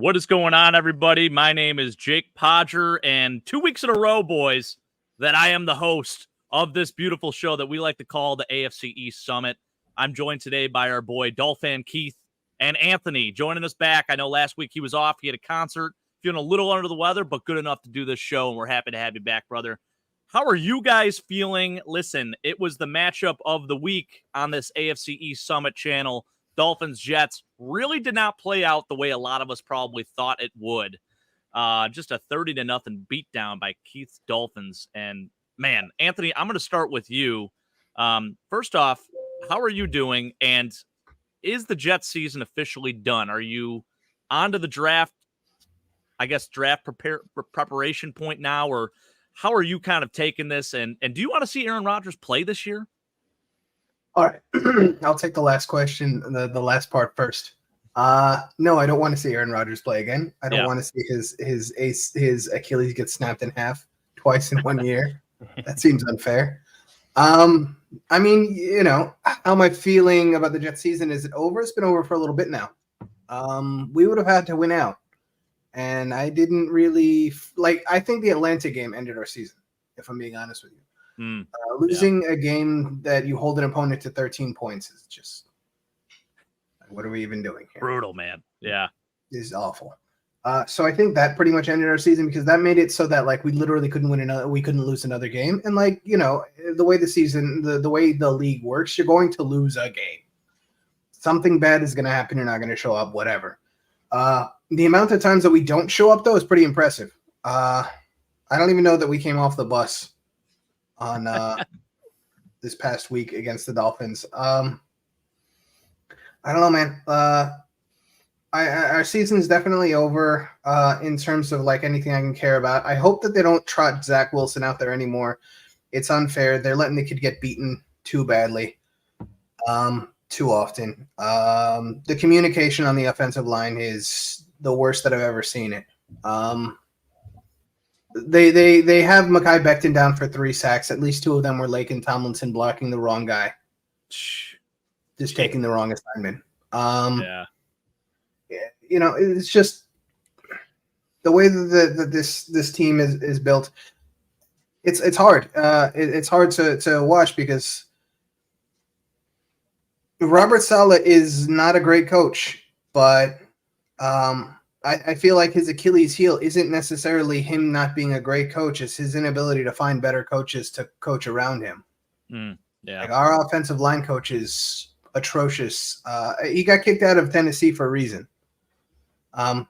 What is going on, everybody? My name is Jake Podger, and 2 weeks in a row, boys, that I am the host of this beautiful show that we like to call the AFC East Summit. I'm joined today by our boy Dolphin Keith and Anthony joining us back. I know last week he was off. He had a concert, feeling a little under the weather, but good enough to do this show, and we're happy to have you back, brother. How are you guys feeling? Listen, it was the matchup of the week on this AFC East Summit channel. Dolphins-Jets really did not play out the way a lot of us probably thought it would. Just a 30-0 beatdown by Keith's Dolphins. And, man, Anthony, I'm going to start with you. First off, how are you doing? And is the Jets season officially done? Are you on to the draft, draft preparation point now? Or how are you kind of taking this? And do you want to see Aaron Rodgers play this year? All right, I'll take the last question, the last part first. No, I don't want to see Aaron Rodgers play again. I don't want to see his Achilles get snapped in half twice in 1 year. That seems unfair. I mean, you know, how am I feeling about the Jets season? Is it over? It's been over for a little bit now. We would have had to win out, and I didn't really I think the Atlanta game ended our season, if I'm being honest with you. Losing a game that you hold an opponent to 13 points is just, what are we even doing here? Brutal, man. Yeah. It's awful. So I think that pretty much ended our season because that made it so that we literally couldn't lose another game. And the way the season, the way the league works, you're going to lose a game. Something bad is going to happen. You're not going to show up, whatever. The amount of times that we don't show up though is pretty impressive. I don't even know that we came off the bus on this past week against the Dolphins. I don't know, man. Our season's definitely over in terms of anything I can care about. I hope that they don't trot Zach Wilson out there anymore. It's unfair. They're letting the kid get beaten too badly, too often. The communication on the offensive line is the worst that I've ever seen it. They have Mekhi Becton down for 3 sacks. At least 2 of them were Laken Tomlinson blocking the wrong guy. Just taking the wrong assignment. You know, it's just the way that this team is built. It's hard. It's hard to watch because Robert Saleh is not a great coach, but I feel like his Achilles heel isn't necessarily him not being a great coach. It's his inability to find better coaches to coach around him. Our offensive line coach is atrocious. He got kicked out of Tennessee for a reason. That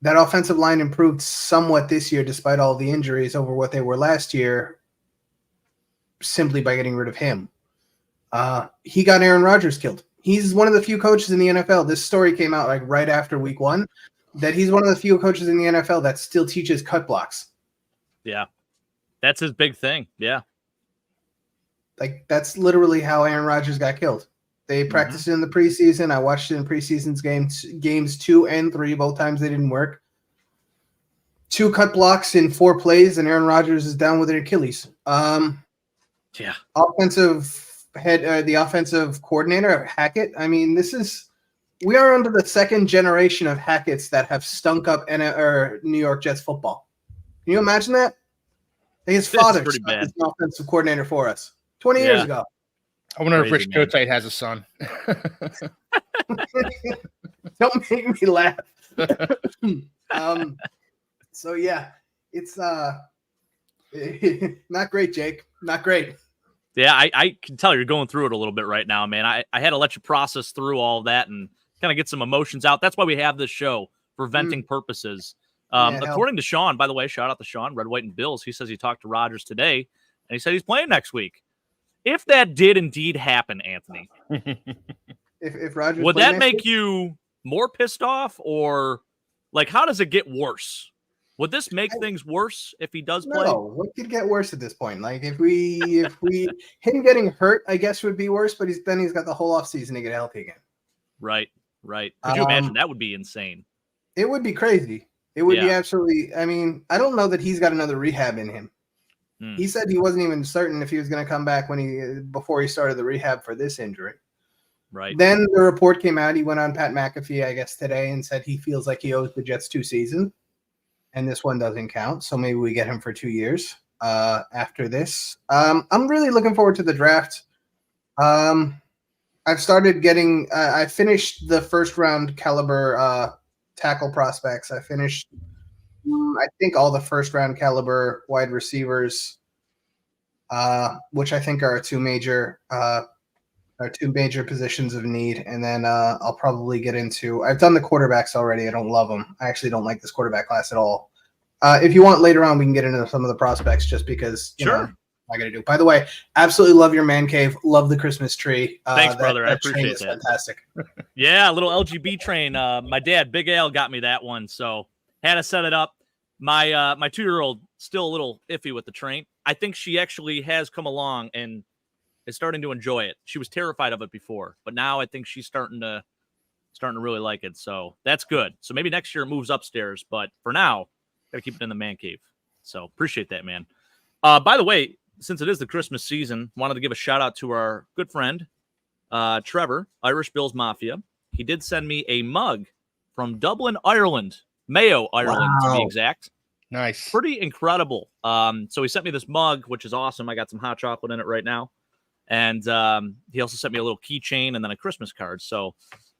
offensive line improved somewhat this year despite all the injuries over what they were last year simply by getting rid of him. He got Aaron Rodgers killed. He's one of the few coaches in the NFL. This story came out right after week 1 that he's one of the few coaches in the NFL that still teaches cut blocks. Yeah. That's his big thing. Yeah. That's literally how Aaron Rodgers got killed. They practiced it in the preseason. I watched it in preseason games 2 and 3. Both times they didn't work. 2 cut blocks in 4 plays, and Aaron Rodgers is down with an Achilles. The offensive coordinator, Hackett. I mean, we are under the 2nd generation of Hacketts that have stunk up New York Jets football. Can you imagine that? His father was an offensive coordinator for us 20 years ago. I wonder if Rich Kotite has a son. Don't make me laugh. So yeah, it's not great, Jake. Not great. Yeah, I can tell you're going through it a little bit right now, man. I had to let you process through all of that and kind of get some emotions out. That's why we have this show for venting purposes. According to Sean, by the way, shout out to Sean, Red, White, and Bills. He says he talked to Rodgers today, and he said he's playing next week. If that did indeed happen, Anthony, if Rodgers would that make you more pissed off, or how does it get worse? Would this make things worse if he does play? No, what could get worse at this point? If him getting hurt, I guess would be worse, but he's got the whole offseason to get healthy again. Right. Could you imagine? That would be insane. It would be crazy. It would be absolutely. I mean, I don't know that he's got another rehab in him. He said he wasn't even certain if he was going to come back before he started the rehab for this injury. Right. Then the report came out. He went on Pat McAfee, I guess, today and said he feels like he owes the Jets 2 seasons, and this one doesn't count. So maybe we get him for 2 years after this. I'm really looking forward to the draft. I've started getting I finished the first round caliber tackle prospects. I finished I think all the first round caliber wide receivers, which I think are two major positions of need. And then I'll probably get into I've done the quarterbacks already. I don't love them. I actually don't like this quarterback class at all. If you want later on, we can get into some of the prospects just because you know, I got to do. By the way, absolutely love your man cave. Love the Christmas tree. Thanks, brother. I appreciate that. Fantastic. Yeah, a little LGB train. My dad, Big Al, got me that one, so had to set it up. My 2-year-old still a little iffy with the train. I think she actually has come along and is starting to enjoy it. She was terrified of it before, but now I think she's starting to really like it. So that's good. So maybe next year it moves upstairs, but for now, gotta keep it in the man cave. So appreciate that, man. By the way, since it is the Christmas season, wanted to give a shout out to our good friend, Trevor, Irish Bills Mafia. He did send me a mug from Dublin, Ireland, Mayo, Ireland, to be exact. Nice. Pretty incredible. So he sent me this mug, which is awesome. I got some hot chocolate in it right now. And he also sent me a little keychain and then a Christmas card. So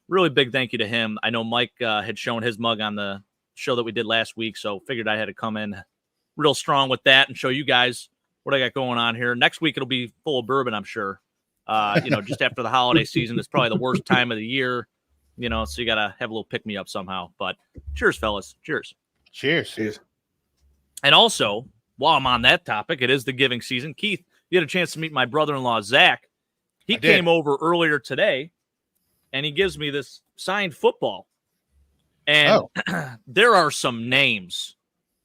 really big thank you to him. I know Mike had shown his mug on the show that we did last week, so figured I had to come in real strong with that and show you guys what I got going on here. Next week, it'll be full of bourbon, I'm sure. Just after the holiday season, it's probably the worst time of the year, so you got to have a little pick-me-up somehow. But cheers, fellas. Cheers. Cheers. And also, while I'm on that topic, it is the giving season. Keith, you had a chance to meet my brother-in-law, Zach. He came over earlier today, and he gives me this signed football. And there are some names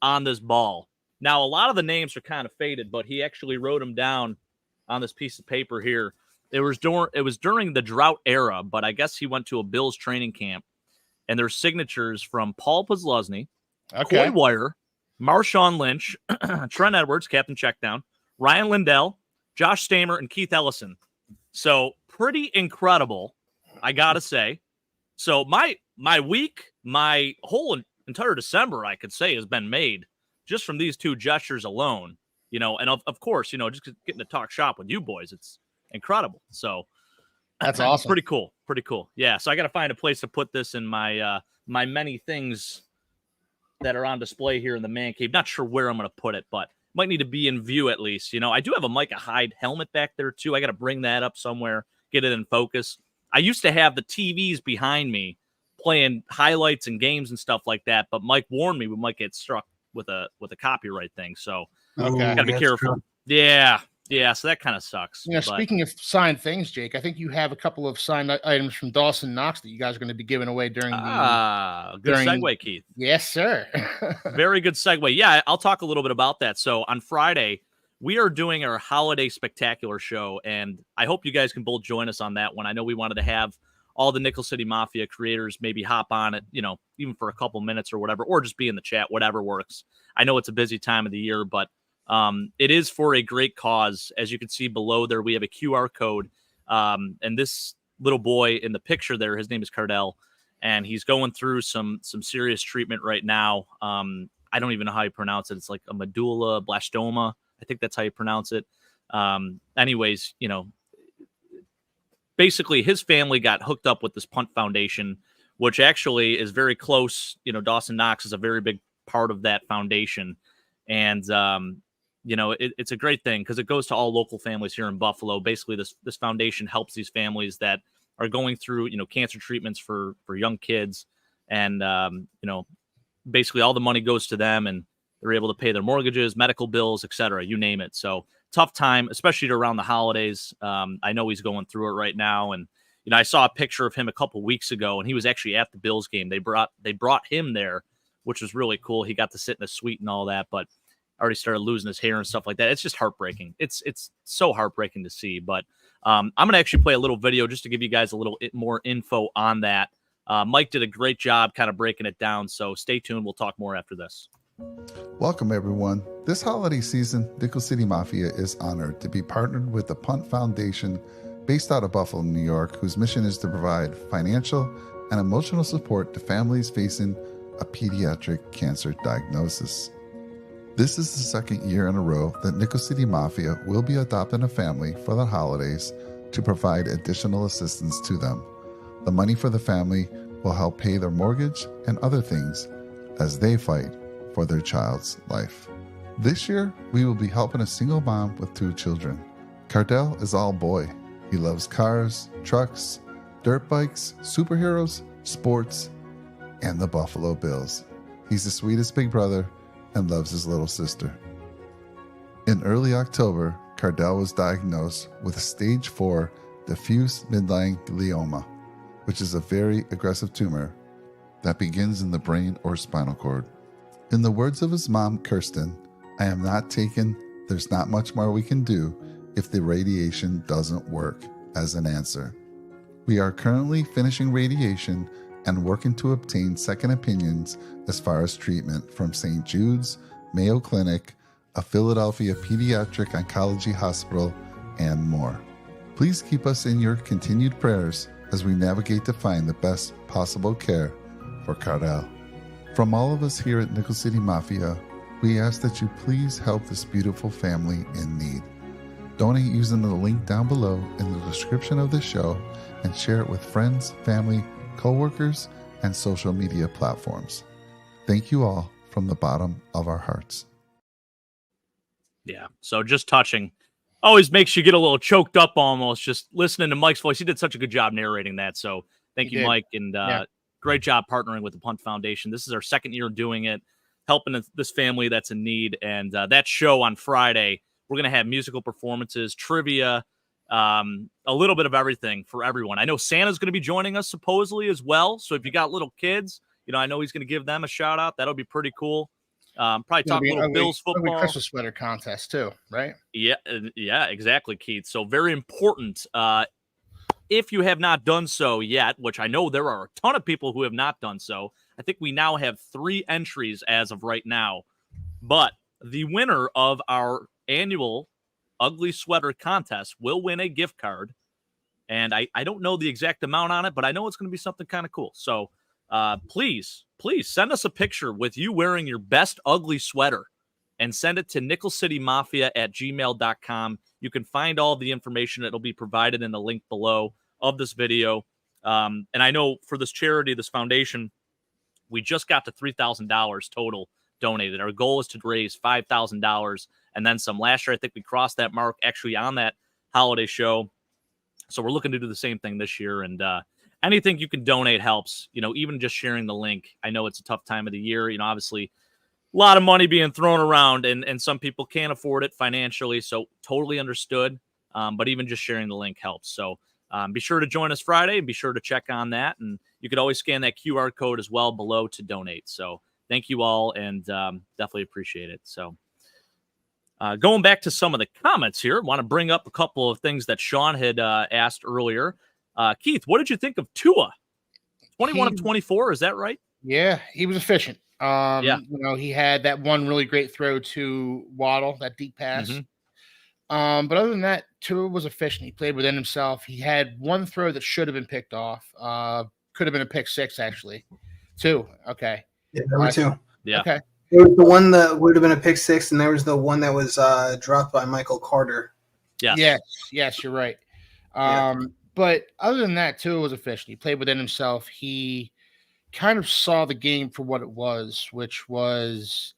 on this ball. Now, a lot of the names are kind of faded, but he actually wrote them down on this piece of paper here. It was during the drought era, but I guess he went to a Bills training camp, and there's signatures from Paul Posluszny, Coy Wire, Marshawn Lynch, Trent Edwards, Captain Checkdown, Ryan Lindell, Josh Stamer, and Keith Ellison. So pretty incredible, I gotta say. So my week, my whole entire December, I could say, has been made just from these two gestures alone, and of course, just getting to talk shop with you boys, it's incredible. So that's awesome. Pretty cool. Yeah. So I got to find a place to put this in my many things that are on display here in the man cave. Not sure where I'm going to put it, but might need to be in view at least. I do have a Micah Hyde helmet back there too. I got to bring that up somewhere, get it in focus. I used to have the TVs behind me playing highlights and games and stuff like that, but Mike warned me we might get struck with a copyright thing. So gotta be careful. True. Yeah. So that kind of sucks. Speaking of signed things, Jake, I think you have a couple of signed items from Dawson Knox that you guys are going to be giving away during the. Good segue, Keith. Yes, sir. Very good segue. Yeah, I'll talk a little bit about that. So on Friday, we are doing our holiday spectacular show, and I hope you guys can both join us on that one. I know we wanted to have all the Nickel City Mafia creators maybe hop on it, even for a couple minutes or whatever, or just be in the chat, whatever works. I know it's a busy time of the year, but it is for a great cause. As you can see below there, we have a QR code. And this little boy in the picture there, his name is Cardell, and he's going through some serious treatment right now. I don't even know how you pronounce it. It's like a medulloblastoma. I think that's how you pronounce it. Anyways, basically his family got hooked up with this Punt Foundation, which actually is very close. Dawson Knox is a very big part of that foundation. And, it's a great thing because it goes to all local families here in Buffalo. Basically, this foundation helps these families that are going through, cancer treatments for young kids. And, basically all the money goes to them and they're able to pay their mortgages, medical bills, etc. You name it. So tough time, especially around the holidays. I know he's going through it right now. And, I saw a picture of him a couple weeks ago and he was actually at the Bills game. They brought him there, which was really cool. He got to sit in the suite and all that, but already started losing his hair and stuff like that. It's just heartbreaking. It's so heartbreaking to see, but I'm going to actually play a little video just to give you guys a little more info on that. Mike did a great job kind of breaking it down. So stay tuned. We'll talk more after this. Welcome, everyone. This holiday season, Nickel City Mafia is honored to be partnered with the Punt Foundation based out of Buffalo, New York, whose mission is to provide financial and emotional support to families facing a pediatric cancer diagnosis. This is the second year in a row that Nickel City Mafia will be adopting a family for the holidays to provide additional assistance to them. The money for the family will help pay their mortgage and other things as they fight for their child's life. This year, we will be helping a single mom with 2 children. Cardell is all boy. He loves cars, trucks, dirt bikes, superheroes, sports, and the Buffalo Bills. He's the sweetest big brother and loves his little sister. In early October, Cardell was diagnosed with a stage 4 diffuse midline glioma, which is a very aggressive tumor that begins in the brain or spinal cord. In the words of his mom, Kirsten, "I am not taken. There's not much more we can do if the radiation doesn't work," as an answer. We are currently finishing radiation and working to obtain second opinions as far as treatment from St. Jude's, Mayo Clinic, a Philadelphia pediatric oncology hospital, and more. Please keep us in your continued prayers as we navigate to find the best possible care for Cardell. From all of us here at Nickel City Mafia, we ask that you please help this beautiful family in need. Donate using the link down below in the description of this show and share it with friends, family, co-workers, and social media platforms. Thank you all from the bottom of our hearts. Yeah, so just touching. Always makes you get a little choked up almost just listening to Mike's voice. He did such a good job narrating that. So thank you, Mike. And great job partnering with the Punt Foundation. This is our second year doing it, helping this family that's in need. And that show on Friday, we're going to have musical performances, trivia, a little bit of everything for everyone. I know Santa's going to be joining us supposedly as well. So if you got little kids, I know he's going to give them a shout out. That'll be pretty cool. Probably talk a little Bills football. Christmas sweater contest too, right? Yeah, exactly, Keith. So very important. If you have not done so yet, which I know there are a ton of people who have not done so, I think we now have 3 entries as of right now. But the winner of our annual Ugly Sweater contest will win a gift card. And I don't know the exact amount on it, but I know it's going to be something kind of cool. So please send us a picture with you wearing your best ugly sweater and send it to nickelcitymafia@gmail.com. You can find all the information. It'll be provided in the link below of this video. And I know for this charity, this foundation, we just got to $3,000 total donated. Our goal is to raise $5,000 and then some. Last year, I think we crossed that mark actually on that holiday show. So we're looking to do the same thing this year. And anything you can donate helps, even just sharing the link. I know it's a tough time of the year. Obviously, a lot of money being thrown around, and some people can't afford it financially. So totally understood. But even just sharing the link helps. So be sure to join us Friday and be sure to check on that. And you could always scan that QR code as well below to donate. So thank you all, and definitely appreciate it. So going back to some of the comments here, I want to bring up a couple of things that Sean had asked earlier. Keith, what did you think of Tua? 21 of 24, is that right? Yeah, he was efficient. He had that one really great throw to Waddle, that deep pass. Mm-hmm. But other than that, Tua was efficient. He played within himself. He had one throw that should have been picked off. Could have been a pick 6, actually. 2. Okay. Yeah, there were 2. Yeah. Okay. There was the one that would have been a pick 6, and there was the one that was dropped by Michael Carter. Yes, you're right. But other than that, Tua was efficient. He played within himself. He kind of saw the game for what it was, which was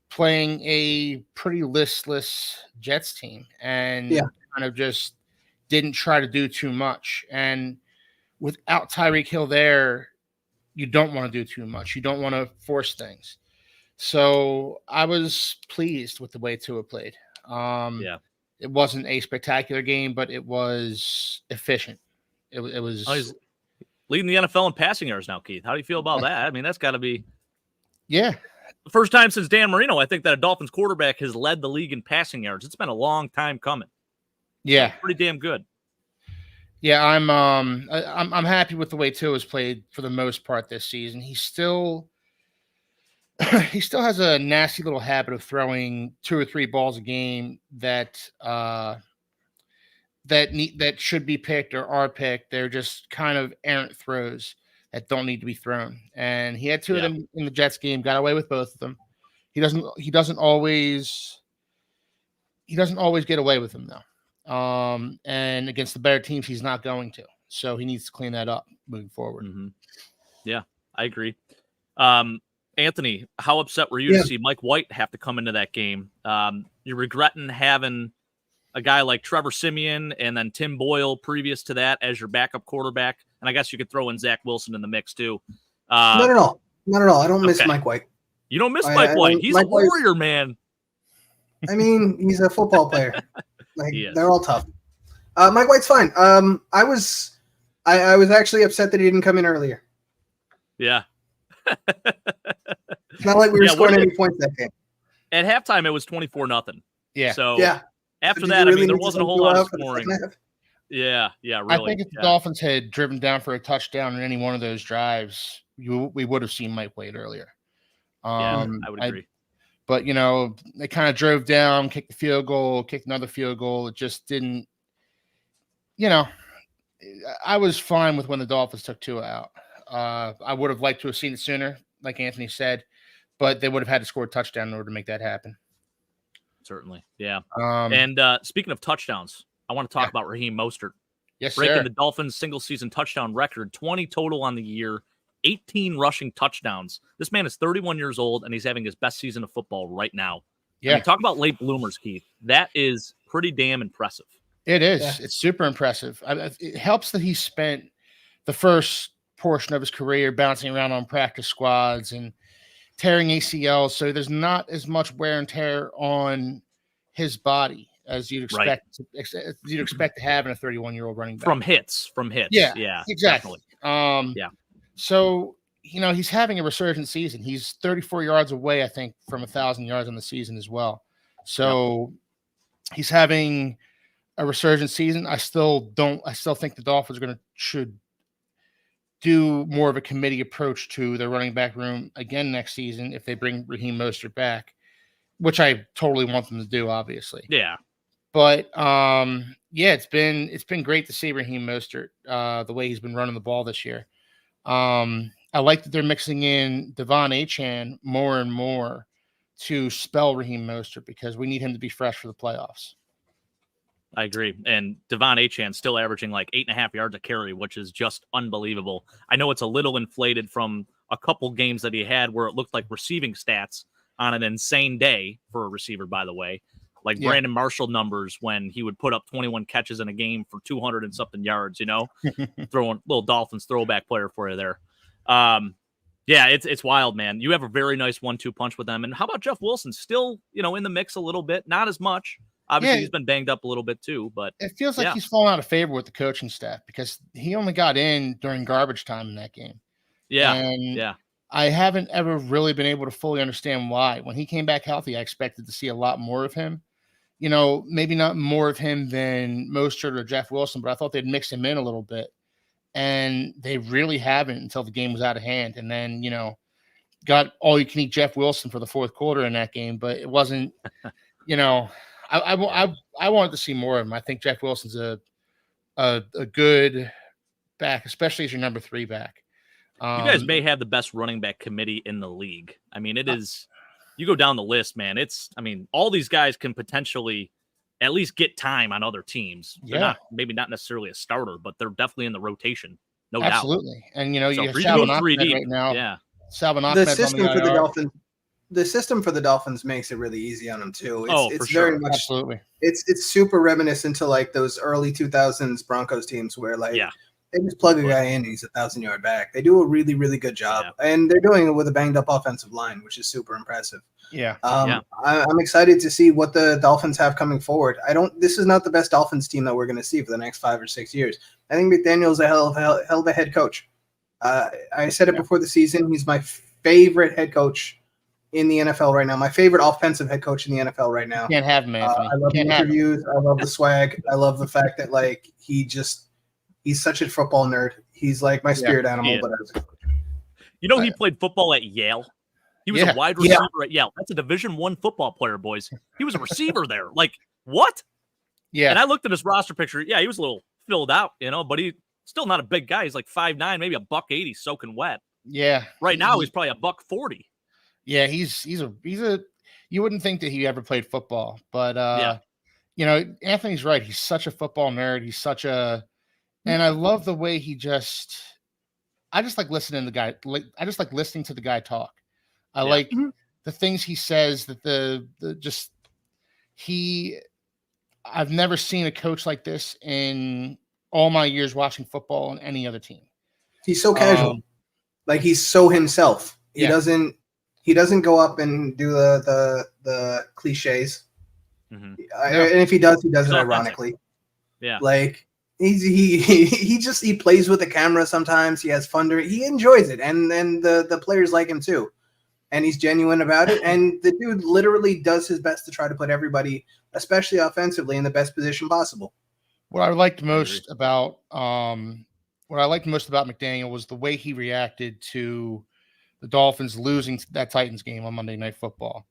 playing a pretty listless Jets team, and kind of just didn't try to do too much. And without Tyreek Hill there, you don't want to do too much. You don't want to force things. So I was pleased with the way Tua played. It wasn't a spectacular game, but it was efficient. It was. Oh, he's leading the NFL in passing yards now, Keith. How do you feel about that? I mean, that's got to be the first time since Dan Marino, I think, that a Dolphins quarterback has led the league in passing yards. It's been a long time coming. Yeah, pretty damn good. Yeah, I'm happy with the way Tua has played for the most part this season. He still has a nasty little habit of throwing 2 or 3 balls a game that that should be picked or are picked. They're just kind of errant throws that don't need to be thrown. And he had two of them in the Jets game, got away with both of them. He doesn't always get away with them though. And against the better teams, he's not going to. So he needs to clean that up moving forward. Mm-hmm. Yeah, I agree. Anthony, how upset were you to see Mike White have to come into that game? You're regretting having a guy like Trevor Siemian and then Tim Boyle previous to that as your backup quarterback. And I guess you could throw in Zach Wilson in the mix too. Not at all. Not at all. I don't miss Mike White. You don't miss Mike White. He's a warrior, man. I mean, he's a football player. Like they're all tough. Mike White's fine. I was actually upset that he didn't come in earlier. Yeah. It's not like we were scoring any points that game. At halftime, it was 24-0. Yeah. So after that, I mean, there wasn't a whole lot of scoring. Yeah, really. I think if the Dolphins had driven down for a touchdown in any one of those drives, we would have seen Mike White earlier. I would agree. But, they kind of drove down, kicked the field goal, kicked another field goal. It just didn't, I was fine with when the Dolphins took Tua out. I would have liked to have seen it sooner, like Anthony said, but they would have had to score a touchdown in order to make that happen. Certainly, yeah. And speaking of touchdowns, I want to talk about Raheem Mostert. Yes, breaking the Dolphins' single-season touchdown record, 20 total on the year, 18 rushing touchdowns. This man is 31 years old, and he's having his best season of football right now. Yeah. I mean, talk about late bloomers, Keith. That is pretty damn impressive. It is. Yeah. It's super impressive. It helps that he spent the first portion of his career bouncing around on practice squads and tearing ACLs, so there's not as much wear and tear on his body as you'd expect to have in a 31-year-old running back. From hits. Yeah, exactly. Definitely. So, he's having a resurgent season. He's 34 yards away, I think, from 1,000 yards on the season as well. So he's having a resurgent season. I still think the Dolphins should do more of a committee approach to their running back room again next season if they bring Raheem Mostert back, which I totally want them to do, obviously. Yeah. But it's been great to see Raheem Mostert the way he's been running the ball this year. I like that they're mixing in Devon Achane more and more to spell Raheem Mostert because we need him to be fresh for the playoffs. I agree. And Devon Achane still averaging like 8.5 yards a carry, which is just unbelievable. I know it's a little inflated from a couple games that he had where it looked like receiving stats on an insane day for a receiver, by the way. Like Brandon Marshall numbers when he would put up 21 catches in a game for 200 and something yards, throwing little Dolphins throwback player for you there. It's wild, man. You have a very nice 1-2 punch with them. And how about Jeff Wilson? Still, in the mix a little bit, not as much. Obviously, he's been banged up a little bit too, but it feels like he's fallen out of favor with the coaching staff because he only got in during garbage time in that game. I haven't ever really been able to fully understand why. When he came back healthy, I expected to see a lot more of him. Maybe not more of him than Mostert or Jeff Wilson, but I thought they'd mix him in a little bit. And they really haven't until the game was out of hand. And then, got all you can eat Jeff Wilson for the fourth quarter in that game, but it wasn't, I wanted to see more of him. I think Jeff Wilson's a good back, especially as your number 3 back. You guys may have the best running back committee in the league. I mean, it is. You go down the list, man. All these guys can potentially at least get time on other teams. They're maybe not necessarily a starter, but they're definitely in the rotation. No doubt. Absolutely. And you have Salvon Ahmed right now. Yeah. Salvon Ahmed the system for the Dolphins. The system for the Dolphins makes it really easy on them too. It's for very much absolutely. It's super reminiscent to like those early 2000s Broncos teams where they just plug a guy in and he's 1,000-yard back. They do a really, really good job, and they're doing it with a banged-up offensive line, which is super impressive. I'm excited to see what the Dolphins have coming forward. This is not the best Dolphins team that we're going to see for the next 5 or 6 years. I think McDaniel's a hell of a head coach. I said it before the season. He's my favorite head coach in the NFL right now. My favorite offensive head coach in the NFL right now. Can't have him, Anthony. I love the interviews. I love the swag. I love the fact that he's such a football nerd. He's like my spirit animal. But as a coach. He played football at Yale. He was a wide receiver at Yale. That's a Division I football player, boys. He was a receiver there. Like, what? Yeah. And I looked at his roster picture. Yeah, he was a little filled out, but he's still not a big guy. He's like 5'9", maybe $180, soaking wet. Yeah. Right now, he's probably $140. Yeah, he's a. You wouldn't think that he ever played football, but Anthony's right. He's such a football nerd. He's such a, and I love the way I just like listening to the guy. I just like listening to the guy talk. I like the things he says. I've never seen a coach like this in all my years watching football on any other team. He's so casual. Like he's so himself. He doesn't go up and do the cliches. And if he does it ironically. Yeah. Like he plays with the camera sometimes. He has fun he enjoys it. And then the players like him too. And he's genuine about it. And the dude literally does his best to try to put everybody, especially offensively, in the best position possible. What I liked most about McDaniel was the way he reacted to the Dolphins losing that Titans game on Monday Night Football,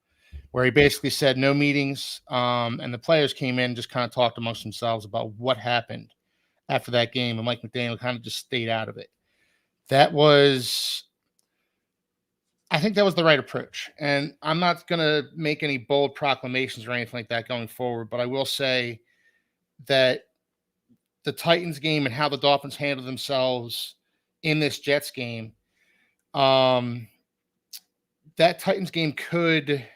where he basically said no meetings, and the players came in and just kind of talked amongst themselves about what happened after that game, and Mike McDaniel kind of just stayed out of it. I think that was the right approach, and I'm not going to make any bold proclamations or anything like that going forward, but I will say that the Titans game and how the Dolphins handled themselves in this Jets game, that Titans game could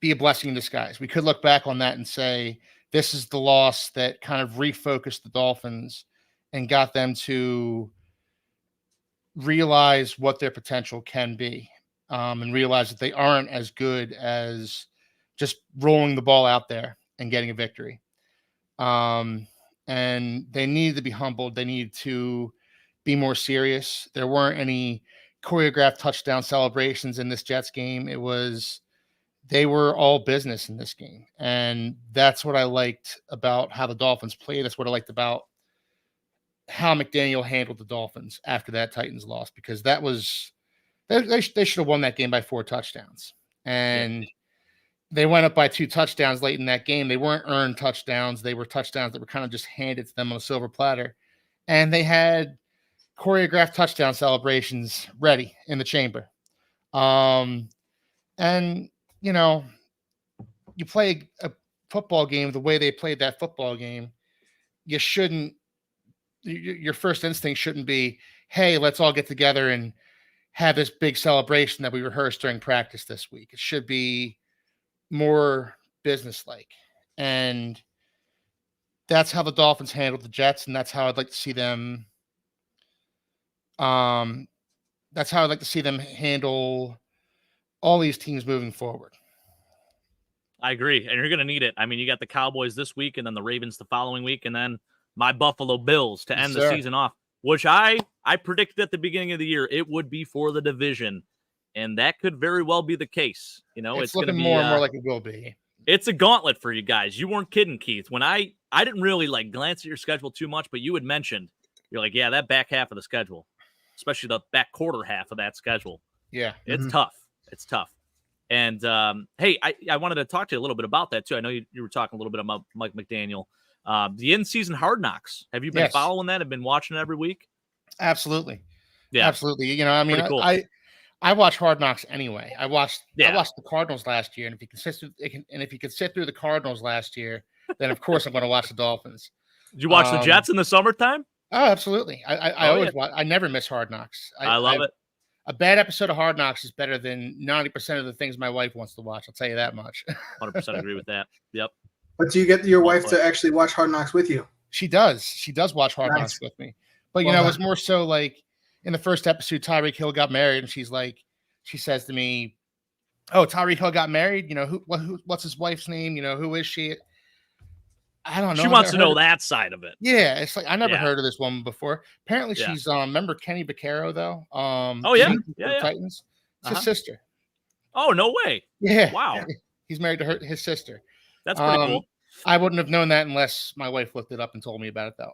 be a blessing in disguise. We could look back on that and say, this is the loss that kind of refocused the Dolphins and got them to realize what their potential can be, and realize that they aren't as good as just rolling the ball out there and getting a victory. And they needed to be humbled. They needed to be more serious. There weren't any choreographed touchdown celebrations in this Jets game. They were all business in this game. And that's what I liked about how the Dolphins played. That's what I liked about how McDaniel handled the Dolphins after that Titans loss, because they should have won that game by 4 touchdowns. And they went up by 2 touchdowns late in that game. They weren't earned touchdowns. They were touchdowns that were kind of just handed to them on a silver platter. And they had choreographed touchdown celebrations ready in the chamber. You play a football game the way they played that football game, your first instinct shouldn't be, hey, let's all get together and have this big celebration that we rehearsed during practice this week. It should be more businesslike. And that's how the Dolphins handled the Jets, and that's how I'd like to see them. That's how I'd like to see them handle all these teams moving forward. I agree, and you're going to need it. I mean, you got the Cowboys this week, and then the Ravens the following week, and then my Buffalo Bills to end the season off, which I predicted at the beginning of the year it would be for the division, and that could very well be the case. It's looking going to be more and more like it will be. It's a gauntlet for you guys. You weren't kidding, Keith. When I didn't really glance at your schedule too much, but you had mentioned, you're like, yeah, that back half of the schedule, especially the back quarter half of that schedule. Yeah. It's tough. It's tough. And, hey, I wanted to talk to you a little bit about that, too. I know you were talking a little bit about Mike McDaniel. The in-season Hard Knocks. Have you been following that? Have been watching it every week? Absolutely. Yeah. Absolutely. Cool. I watch Hard Knocks anyway. I watched the Cardinals last year, and if you could sit through the Cardinals last year, then of course I'm going to watch the Dolphins. Did you watch the Jets in the summertime? Oh, absolutely. I always watch. I never miss Hard Knocks. I love it. A bad episode of Hard Knocks is better than 90% of the things my wife wants to watch. I'll tell you that much. 100% agree with that. Yep. But do you get your wife to actually watch Hard Knocks with you? She does. She does watch Hard Knocks with me. But, it was more so like in the first episode, Tyreek Hill got married, and she says to me, oh, Tyreek Hill got married? What's his wife's name? Who is she? I don't know. She wants to know that side of it. Yeah, it's like I never heard of this woman before. Apparently, she's remember Kenny Vaccaro though. Titans. It's his sister. Oh, no way! Yeah, wow. He's married to his sister. That's pretty cool. I wouldn't have known that unless my wife looked it up and told me about it, though.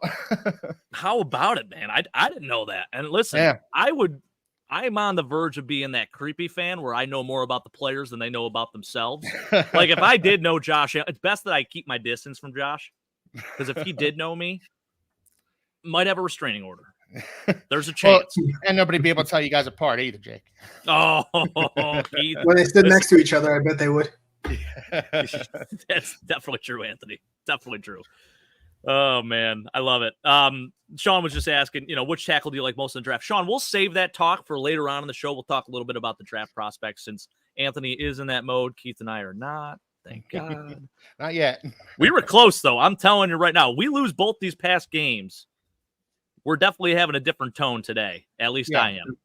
How about it, man? I didn't know that. And listen, I would I'm on the verge of being that creepy fan where I know more about the players than they know about themselves. Like, if I did know Josh, it's best that I keep my distance from Josh, because if he did know me, might have a restraining order. There's a chance. Well, and nobody be able to tell you guys apart either, Jake. Oh, Keith. When they stood next to each other, I bet they would. That's definitely true, Anthony. Definitely true. Oh, man. I love it. Sean was just asking, which tackle do you like most in the draft? Sean, we'll save that talk for later on in the show. We'll talk a little bit about the draft prospects since Anthony is in that mode. Keith and I are not. Thank God. Not yet. We were close, though. I'm telling you right now, we lose both these past games. We're definitely having a different tone today. At least I am.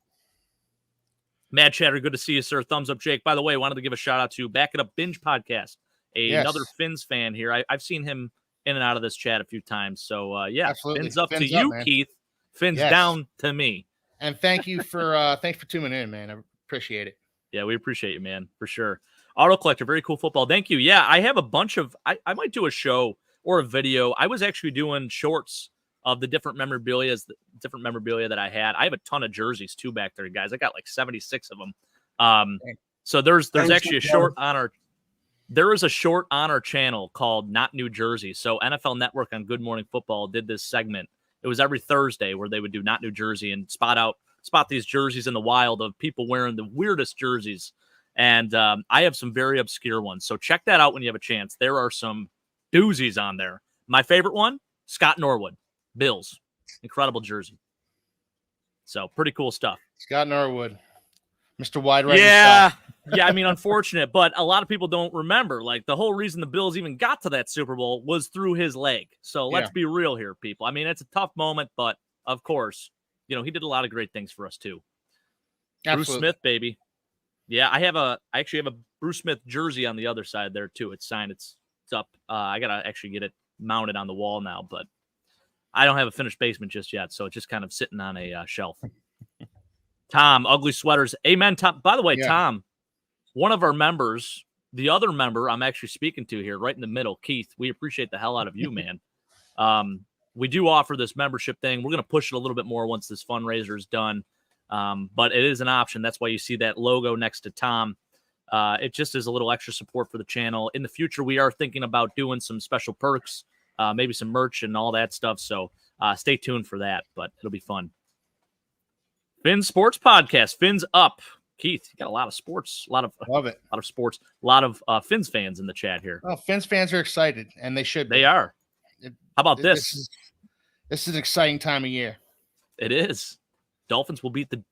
Mad Chatter, good to see you, sir. Thumbs up, Jake. By the way, I wanted to give a shout out to Back It Up Binge Podcast. Another Finns fan here. I've seen him in and out of this chat a few times. So, Absolutely. Fins up to you, man. Keith. Fins down to me. And thanks for tuning in, man. I appreciate it. Yeah, we appreciate you, man, for sure. Auto Collector, very cool football. Thank you. Yeah, I have a bunch of – I might do a show or a video. I was actually doing shorts of the different memorabilia that I had. I have a ton of jerseys, too, back there, guys. I got like 76 of them. So there's actually a short on our – there is a short on our channel called Not New Jersey. So NFL Network on Good Morning Football did this segment. It was every Thursday where they would do Not New Jersey and spot these jerseys in the wild of people wearing the weirdest jerseys. And I have some very obscure ones. So check that out when you have a chance. There are some doozies on there. My favorite one, Scott Norwood, Bills. Incredible jersey. So pretty cool stuff. Scott Norwood, Mr. Wide Right. Yeah. Yeah, I mean, unfortunate, but a lot of people don't remember. Like, the whole reason the Bills even got to that Super Bowl was through his leg. So let's be real here, people. I mean, it's a tough moment, but of course, he did a lot of great things for us too. Absolutely. Bruce Smith, baby. Yeah, I actually have a Bruce Smith jersey on the other side there too. It's signed. It's up. I gotta actually get it mounted on the wall now, but I don't have a finished basement just yet, so it's just kind of sitting on a shelf. Tom, ugly sweaters. Amen, Tom. By the way, Tom, one of our members, the other member I'm actually speaking to here, right in the middle, Keith, we appreciate the hell out of you, man. We do offer this membership thing. We're going to push it a little bit more once this fundraiser is done, but it is an option. That's why you see that logo next to Tom. It just is a little extra support for the channel. In the future, we are thinking about doing some special perks, maybe some merch and all that stuff, so stay tuned for that, but it'll be fun. Fins Sports Podcast, Fins Up. Keith, you got a lot of sports, Love it. A lot of sports, a lot of Fins fans in the chat here. Well, Fins fans are excited, and they should be. They are. How about this? This is an exciting time of year. It is. Dolphins will beat the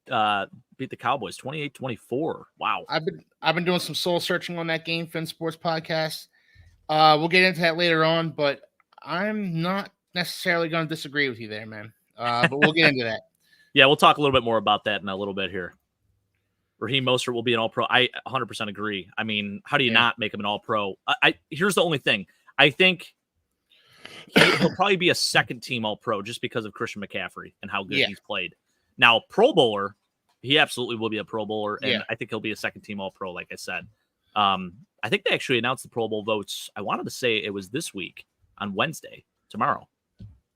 Cowboys 28-24. Wow. I've been doing some soul searching on that game, Fins Sports Podcast. We'll get into that later on, but I'm not necessarily going to disagree with you there, man. But we'll get into that. Yeah, we'll talk a little bit more about that in a little bit here. Raheem Mostert will be an all-pro. I 100% agree. I mean, how do you not make him an all-pro? Here's the only thing. I think he'll probably be a second-team all-pro just because of Christian McCaffrey and how good he's played. Now, Pro Bowler, he absolutely will be a Pro Bowler, and I think he'll be a second-team all-pro, like I said. I think they actually announced the Pro Bowl votes. I wanted to say it was this week on Wednesday, tomorrow.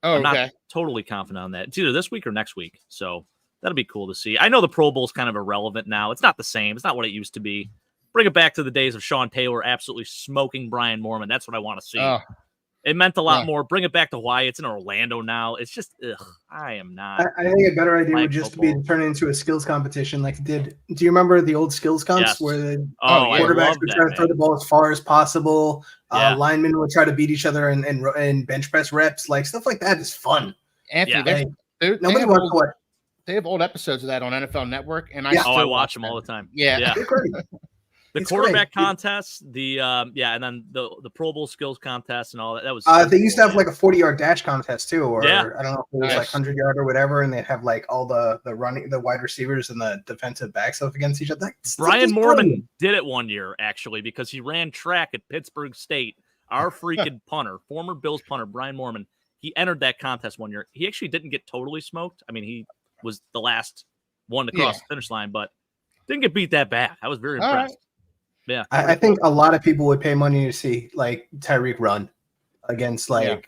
Oh, I'm not totally confident on that. It's either this week or next week, so that'll be cool to see. I know the Pro Bowl is kind of irrelevant now. It's not the same. It's not what it used to be. Bring it back to the days of Sean Taylor absolutely smoking Brian Moorman. That's what I want to see. It meant a lot more. Bring it back to Hawaii. It's in Orlando now. It's just, I am not. I think a better idea would just be to turn it into a skills competition like it did. Do you remember the old skills comps where the quarterbacks would try to throw the ball as far as possible? Linemen would try to beat each other and bench press reps. Like stuff like that is fun. Anthony, nobody wants to watch. They have old episodes of that on NFL Network, and I watch them all the time. Yeah. The quarterback contest, and then the Pro Bowl skills contest and all that. That was they used to have like a 40-yard dash contest too, or I don't know if it was like 100-yard or whatever, and they'd have like all the wide receivers and the defensive backs up against each other. Brian Moorman did it one year actually because he ran track at Pittsburgh State. Our freaking punter, former Bills punter Brian Moorman, he entered that contest one year. He actually didn't get totally smoked. I mean, he was the last one to cross the finish line, but didn't get beat that bad. I was very impressed. Yeah, I think a lot of people would pay money to see like Tyreek run against some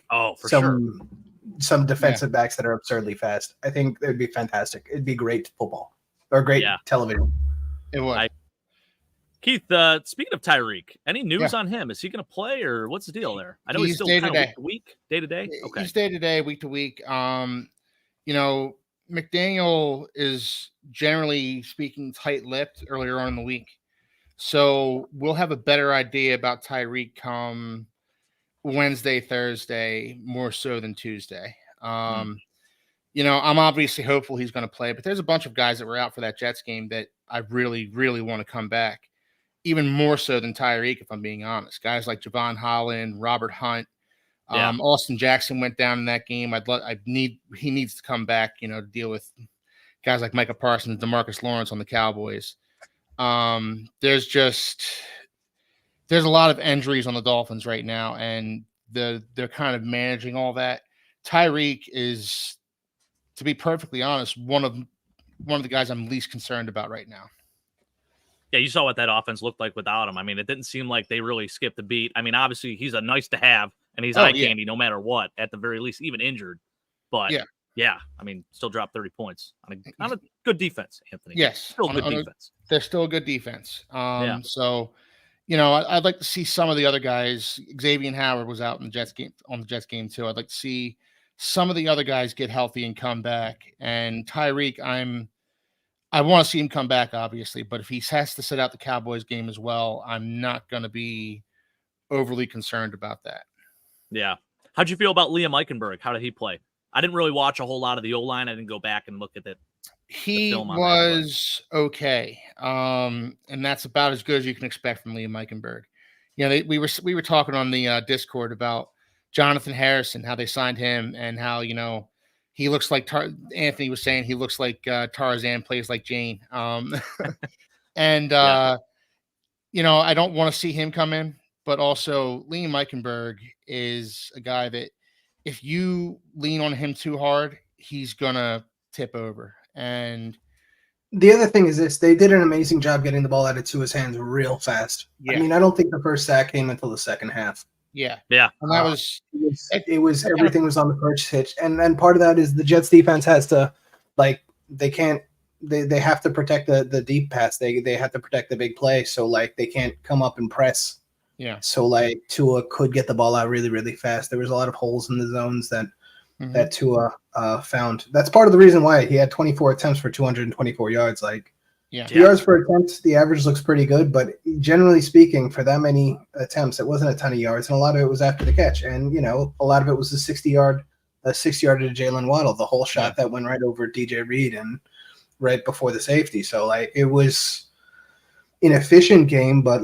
defensive backs that are absurdly fast. I think it would be fantastic. It'd be great football. or great Yeah. television. It was. Keith, speaking of Tyreek, any news on him? Is he going to play, or what's the deal there? I know he's still kind of week to day. Okay, he's day to day, week to week. McDaniel is generally speaking tight-lipped earlier on in the week, so we'll have a better idea about Tyreek come Wednesday, Thursday, more so than Tuesday. I'm obviously hopeful he's going to play, but there's a bunch of guys that were out for that Jets game that I really, really want to come back. Even more so than Tyreek, if I'm being honest. Guys like Javon Holland, Robert Hunt, Austin Jackson went down in that game. He needs to come back, to deal with guys like Micah Parsons, DeMarcus Lawrence on the Cowboys. There's a lot of injuries on the Dolphins right now, and they're kind of managing all that. Tyreek is, to be perfectly honest, one of the guys I'm least concerned about right now. Yeah, you saw what that offense looked like without him. I mean, it didn't seem like they really skipped a beat. I mean, obviously, he's a nice to have, and he's eye candy no matter what, at the very least, even injured. But, I mean, still dropped 30 points on a good defense, Anthony. Yes. Still good defense. They're still a good defense. So, I'd like to see some of the other guys. Xavier Howard was out in the Jets game too. I'd like to see some of the other guys get healthy and come back. And Tyreek, I want to see him come back, obviously, but if he has to sit out the Cowboys game as well, I'm not going to be overly concerned about that. Yeah. How'd you feel about Liam Eichenberg? How did he play? I didn't really watch a whole lot of the O-line. I didn't go back and look at it. He was okay. And that's about as good as you can expect from Liam Eichenberg. We were talking on the Discord about Jonathan Harrison, how they signed him, and how, he looks like Anthony was saying he looks like Tarzan, plays like Jane. And I don't want to see him come in, but also Liam Eichenberg is a guy that if you lean on him too hard, he's gonna tip over. And the other thing is this: they did an amazing job getting the ball out of Tua's hands real fast. Yeah. I mean, I don't think the first sack came until the second half. Yeah. And that it was everything was on the first hitch. And part of that is the Jets defense has to, they have to protect the deep pass. They have to protect the big play. So they can't come up and press. Yeah. So Tua could get the ball out really, really fast. There was a lot of holes in the zones that Tua found. That's part of the reason why he had 24 attempts for 224 yards. Yards per attempt, the average looks pretty good, but generally speaking, for that many attempts, it wasn't a ton of yards, and a lot of it was after the catch. And a lot of it was the 6-yarder to Jalen Waddle, the whole shot that went right over DJ Reed and right before the safety. So it was an efficient game, but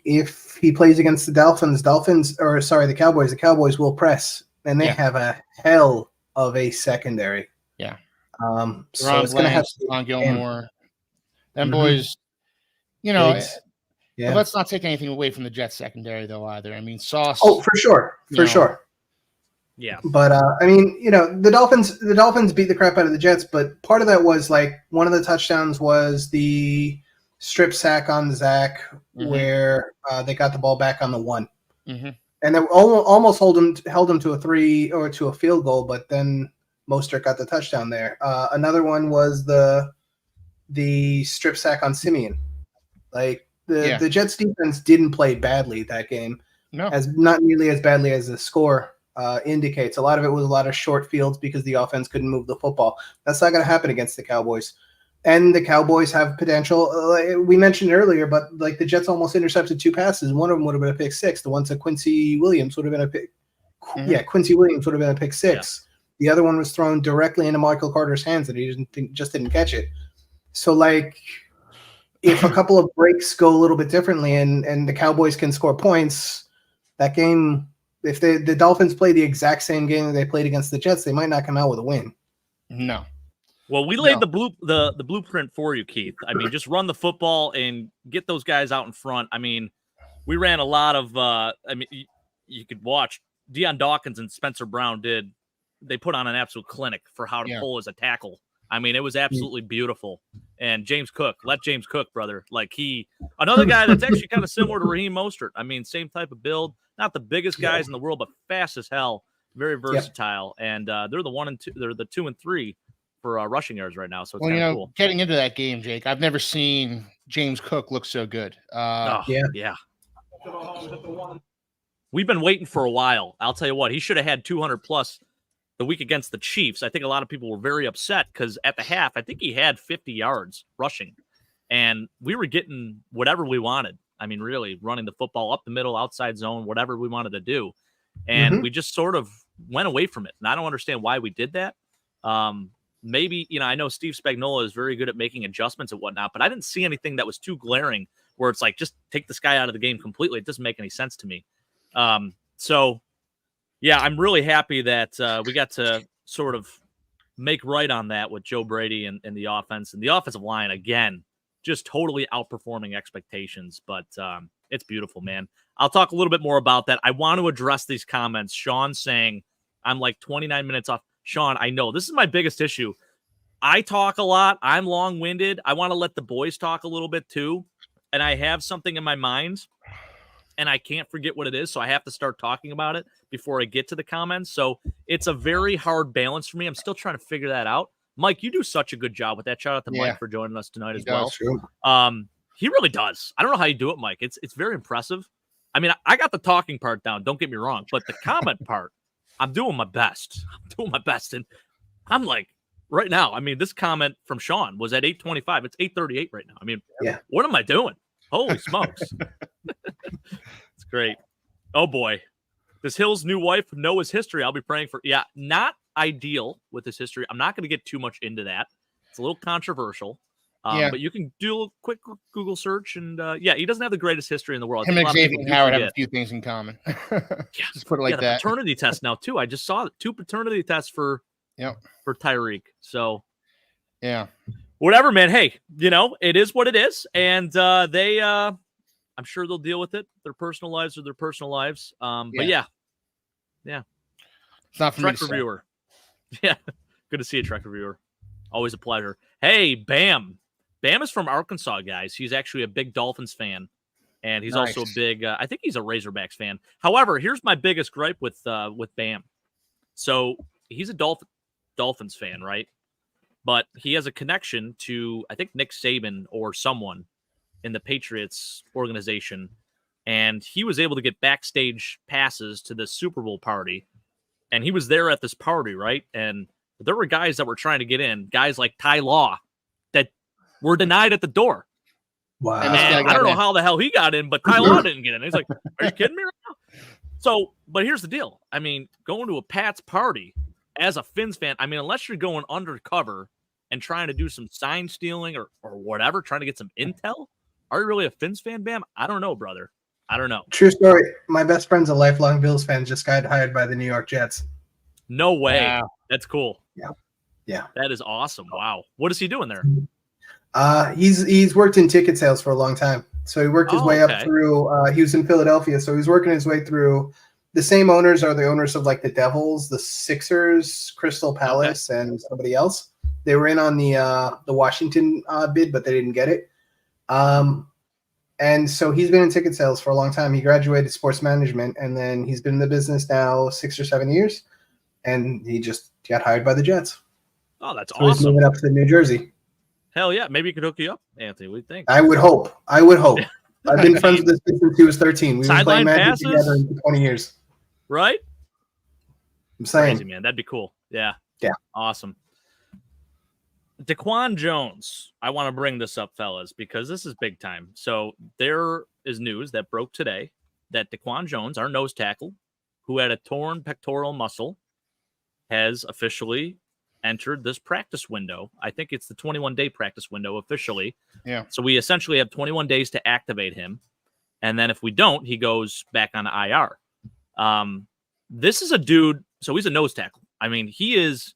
if he plays against the the Cowboys, the Cowboys will press, and they have a hell of a secondary. Yeah. So it's going to have Stephon Gilmore. Them boys, let's not take anything away from the Jets secondary though either. I mean, Sauce. Oh, for sure. Sure. Yeah. But the Dolphins beat the crap out of the Jets, but part of that was one of the touchdowns was the strip sack on Zach where they got the ball back on the 1. Mm-hmm. And they almost held him to a 3 or to a field goal, but then Mostert got the touchdown there. Another one was the strip sack on Simeon. The Jets defense didn't play badly that game. No. Not nearly as badly as the score indicates. A lot of it was a lot of short fields because the offense couldn't move the football. That's not going to happen against the Cowboys. And the Cowboys have potential. We mentioned earlier, but the Jets almost intercepted 2 passes. One of them would have been a pick 6. The one to Quincy Williams would have been a pick. Mm-hmm. Yeah, Quincy Williams would have been a pick 6. Yeah. The other one was thrown directly into Michael Carter's hands, and he just didn't catch it. So, if a couple of breaks go a little bit differently and the Cowboys can score points, that game, if the Dolphins play the exact same game that they played against the Jets, they might not come out with a win. No. Well, we laid the blueprint for you, Keith. I mean, just run the football and get those guys out in front. I mean, we ran a lot of you could watch Deion Dawkins and Spencer Brown they put on an absolute clinic for how to pull as a tackle. I mean, it was absolutely beautiful. And James Cook, brother. Another guy that's actually kind of similar to Raheem Mostert. I mean, same type of build, not the biggest guys in the world, but fast as hell, very versatile. And they're the 1 and 2. They're the 2 and 3 for rushing yards right now. So it's Well, kind of cool. getting into that game, Jake, I've never seen James Cook look so good. Yeah. We've been waiting for a while. I'll tell you what, he should have had 200 plus the week against the Chiefs. I think a lot of people were very upset because at the half, I think he had 50 yards rushing, and we were getting whatever we wanted. I mean, really running the football up the middle, outside zone, whatever we wanted to do. And we just sort of went away from it. And I don't understand why we did that. Maybe, I know Steve Spagnuolo is very good at making adjustments and whatnot, but I didn't see anything that was too glaring where it's like, just take this guy out of the game completely. It doesn't make any sense to me. So, yeah, I'm really happy that we got to sort of make right on that with Joe Brady and the offense. And the offensive line, again, just totally outperforming expectations. But it's beautiful, man. I'll talk a little bit more about that. I want to address these comments. Sean saying I'm like 29 minutes off. Sean, I know this is my biggest issue. I talk a lot. I'm long-winded. I want to let the boys talk a little bit too. And I have something in my mind and I can't forget what it is. So I have to start talking about it before I get to the comments. So it's a very hard balance for me. I'm still trying to figure that out. Mike, you do such a good job with that. Shout out to Mike for joining us tonight as well. He really does. I don't know how you do it, Mike. It's very impressive. I mean, I got the talking part down. Don't get me wrong. But the comment part, I'm doing my best. And I'm like, right now, I mean, this comment from Sean was at 8:25. It's 8:38 right now. I mean, what am I doing? Holy smokes. It's great. Oh, boy. Does Hill's new wife know his history? I'll be praying for. Yeah, not ideal with his history. I'm not going to get too much into that. It's a little controversial. But you can do a quick Google search. And, he doesn't have the greatest history in the world. Him and Xavier Howard have a few things in common. Just put it like that. Paternity test now, too. I just saw 2 paternity tests for Tyreek. So, whatever, man. Hey, it is what it is. And I'm sure they'll deal with it. Their personal lives are their personal lives. But yeah. It's not for Trek reviewer. Yeah. Good to see you, Trek reviewer. Always a pleasure. Hey, Bam. Bam is from Arkansas, guys. He's actually a big Dolphins fan. And he's also a big, I think he's a Razorbacks fan. However, here's my biggest gripe with Bam. So he's a Dolphins fan, right? But he has a connection to, I think, Nick Saban or someone in the Patriots organization. And he was able to get backstage passes to the Super Bowl party. And he was there at this party, right? And there were guys that were trying to get in, guys like Ty Law, that were denied at the door. Wow. And I don't know how the hell he got in, but Ty Law didn't get in. He's like, are you kidding me right now? So, but here's the deal. I mean, going to a Pats party as a Fins fan, I mean, unless you're going undercover and trying to do some sign stealing or whatever, trying to get some intel, are you really a Fins fan, Bam? I don't know, brother. I don't know. True story. My best friend's a lifelong Bills fan, just got hired by the New York Jets. No way. Wow. That's cool. Yeah. That is awesome. Wow. What is he doing there? He's worked in ticket sales for a long time. So he worked his way up through, he was in Philadelphia. So he's working his way through. The same owners are the owners of like the Devils, the Sixers, Crystal Palace, and somebody else. They were in on the Washington bid, but they didn't get it. And so he's been in ticket sales for a long time. He graduated sports management, and then he's been in the business now 6 or 7 years. And he just got hired by the Jets. Oh, that's so awesome. He's moving up to New Jersey. Hell yeah. Maybe he could hook you up, Anthony. What do you think? I would hope. I've been friends with this kid since he was 13. We've been playing Magic together for 20 years. Right? I'm saying. Crazy, man. That'd be cool. Yeah. Yeah. Awesome. DaQuan Jones. I want to bring this up, fellas, because this is big time. So there is news that broke today that DaQuan Jones, our nose tackle, who had a torn pectoral muscle, has officially entered this practice window. I think it's the 21-day practice window officially. Yeah. So we essentially have 21 days to activate him. And then if we don't, he goes back on IR. This is a dude. So he's a nose tackle. I mean, he's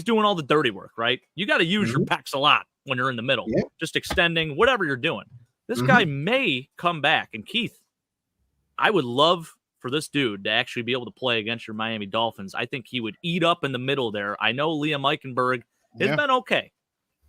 doing all the dirty work, right? You got to use your pecs a lot when you're in the middle, just extending, whatever you're doing. This guy may come back. And Keith, I would love for this dude to actually be able to play against your Miami Dolphins. I think he would eat up in the middle there. I know Liam Eichenberg has been okay,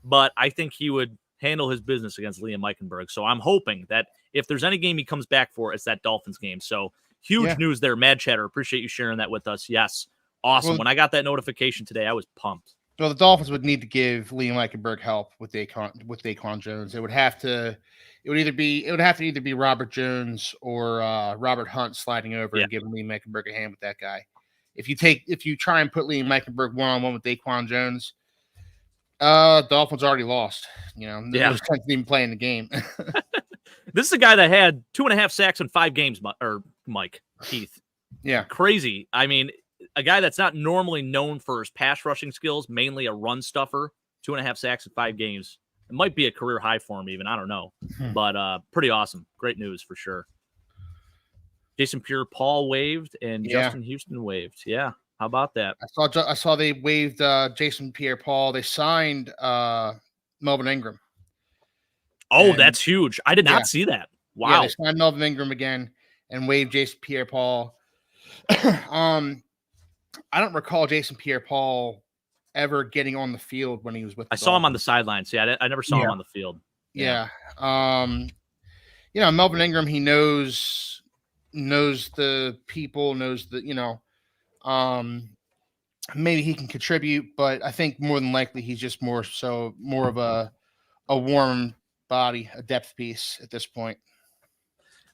but I think he would handle his business against Liam Eichenberg. So I'm hoping that if there's any game he comes back for, it's that Dolphins game. So huge news there. Mad Chatter, appreciate you sharing that with us. Yes. Awesome. When I got that notification today, I was pumped. Well, the Dolphins would need to give Liam Eichenberg help with Daquan Jones. It would have to either be Robert Jones or Robert Hunt sliding over and giving Liam Eichenberg a hand with that guy. If you try and put Liam Eichenberg one-on-one with Daquan Jones, Dolphins already lost. No sense in even playing the game. This is a guy that had 2.5 sacks in 5 games, Keith. Yeah. Crazy. I mean, a guy that's not normally known for his pass rushing skills, mainly a run stuffer, 2.5 sacks in 5 games. It might be a career high for him even. I don't know. But pretty awesome. Great news for sure. Jason Pierre-Paul waived and Justin Houston waived. Yeah. How about that? I saw they waived Jason Pierre-Paul. They signed Melvin Ingram. Oh, that's huge. I did not see that. Wow. Yeah, they signed Melvin Ingram again and waived Jason Pierre-Paul. I don't recall Jason Pierre-Paul ever getting on the field when he was with the I saw him on the sidelines. Yeah, I never saw him on the field. Yeah. Melvin Ingram, he knows the people, maybe he can contribute, but I think more than likely he's just more of a warm body, a depth piece at this point.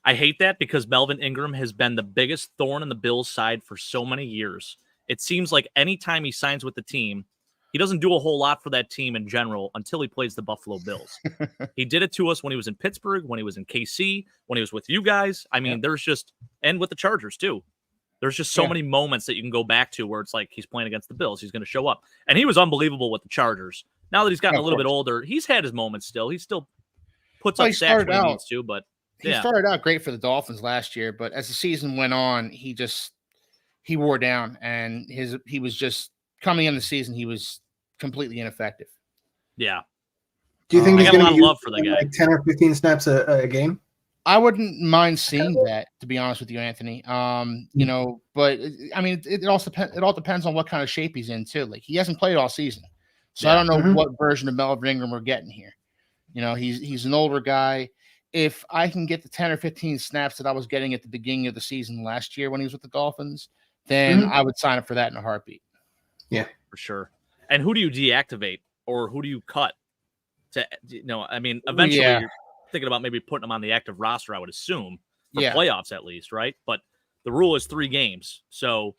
I hate that because Melvin Ingram has been the biggest thorn in the Bills' side for so many years. It seems like anytime he signs with the team, he doesn't do a whole lot for that team in general until he plays the Buffalo Bills. He did it to us when he was in Pittsburgh, when he was in KC, when he was with you guys. I mean, there's just, and with the Chargers too. There's just so many moments that you can go back to where it's like he's playing against the Bills. He's going to show up. And he was unbelievable with the Chargers. Now that he's gotten a little bit older, he's had his moments still. He still puts up sacks when he needs to, but he started out great for the Dolphins last year, but as the season went on, he wore down, and he was just coming in the season. He was completely ineffective. Yeah. Do you think he's got a going lot of love for the guy? Like 10 or 15 snaps a game? I wouldn't mind seeing that, to be honest with you, Anthony. But I mean, it all depends on what kind of shape he's in too. Like, he hasn't played all season, so I don't know what version of Melvin Ingram we're getting here. He's an older guy. If I can get the 10 or 15 snaps that I was getting at the beginning of the season last year when he was with the Dolphins, then I would sign up for that in a heartbeat. Yeah, for sure. And who do you deactivate or who do you cut? I mean, eventually you're thinking about maybe putting him on the active roster, I would assume, for playoffs at least, right? But the rule is 3 games. So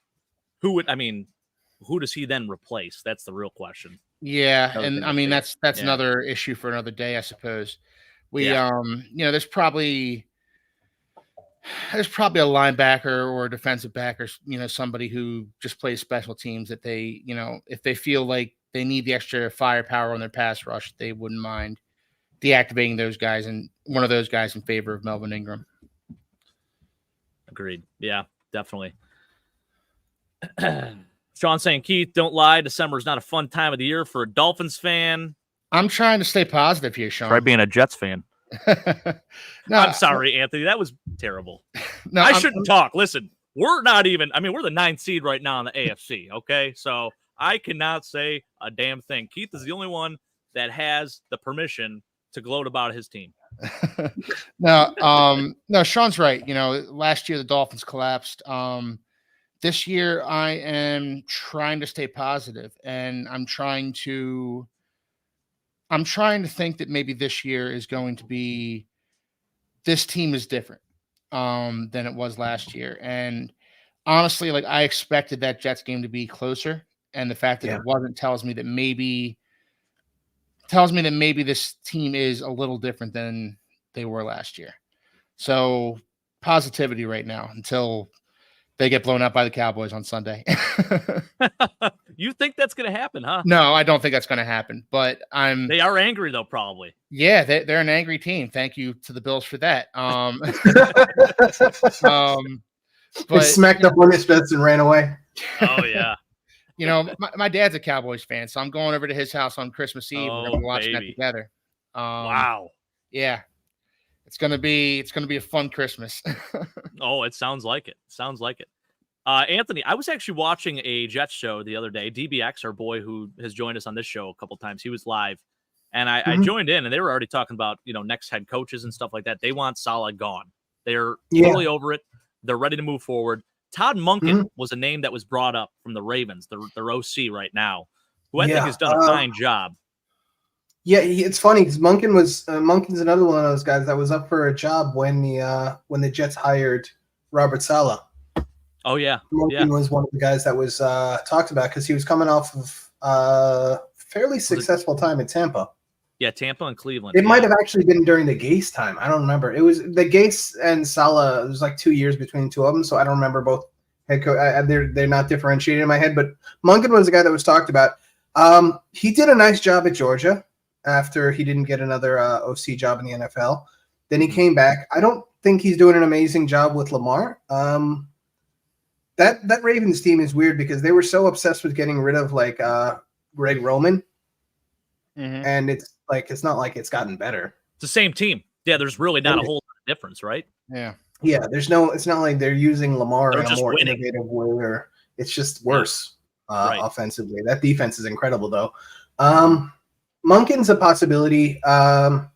who does he then replace? That's the real question. Yeah, and I mean that's another issue for another day, I suppose. There's probably a linebacker or a defensive back or somebody who just plays special teams that they, if they feel like they need the extra firepower on their pass rush, they wouldn't mind deactivating those guys and one of those guys in favor of Melvin Ingram. Agreed. Yeah, definitely. Sean saying, Keith, don't lie. December is not a fun time of the year for a Dolphins fan. I'm trying to stay positive here, Sean. Try being a Jets fan. No, I'm sorry, Anthony. That was terrible. No, I shouldn't talk. Listen, we're not even, we're the 9th seed right now in the AFC, okay? So I cannot say a damn thing. Keith is the only one that has the permission to gloat about his team. No, Sean's right. Last year the Dolphins collapsed. This year I am trying to stay positive, and I'm trying to think that maybe this year is going to be, this team is different than it was last year. And honestly, like, I expected that Jets game to be closer, and the fact that it wasn't tells me that maybe this team is a little different than they were last year. So positivity right now until they get blown out by the Cowboys on Sunday. You think that's going to happen, huh? No, I don't think that's going to happen, but they are angry though, probably. Yeah, they're an angry team. Thank you to the Bills for that. But smacked up on his fence and ran away. Oh yeah. My dad's a Cowboys fan, so I'm going over to his house on Christmas Eve. We're going to be watching that together. Wow. Yeah. It's gonna be a fun Christmas. Oh, it sounds like it. Anthony, I was actually watching a Jets show the other day. DBX, our boy who has joined us on this show a couple times, he was live, and I joined in, and they were already talking about next head coaches and stuff like that. They want Saleh gone. They're totally over it. They're ready to move forward. Todd Monken was a name that was brought up from the Ravens, their OC right now. who I think has done a fine job. Yeah, it's funny because Monken's another one of those guys that was up for a job when the Jets hired Robert Saleh. Oh yeah, Monken was one of the guys that was talked about because he was coming off of fairly successful time in Tampa. Yeah, Tampa and Cleveland. It might have actually been during the Gase time. I don't remember. It was the Gase and Saleh. It was like 2 years between the two of them, so I don't remember both head coach. They're not differentiated in my head, but Monken was the guy that was talked about. He did a nice job at Georgia after he didn't get another OC job in the NFL. Then he came back. I don't think he's doing an amazing job with Lamar. That Ravens team is weird because they were so obsessed with getting rid of like Greg Roman, and it's not like it's gotten better. It's the same team. Yeah, there's really not a whole lot of difference, right? Yeah. It's not like they're using Lamar They're in a just more winning. innovative way, or it's just worse Right. offensively. That defense is incredible, though. Monken's a possibility. I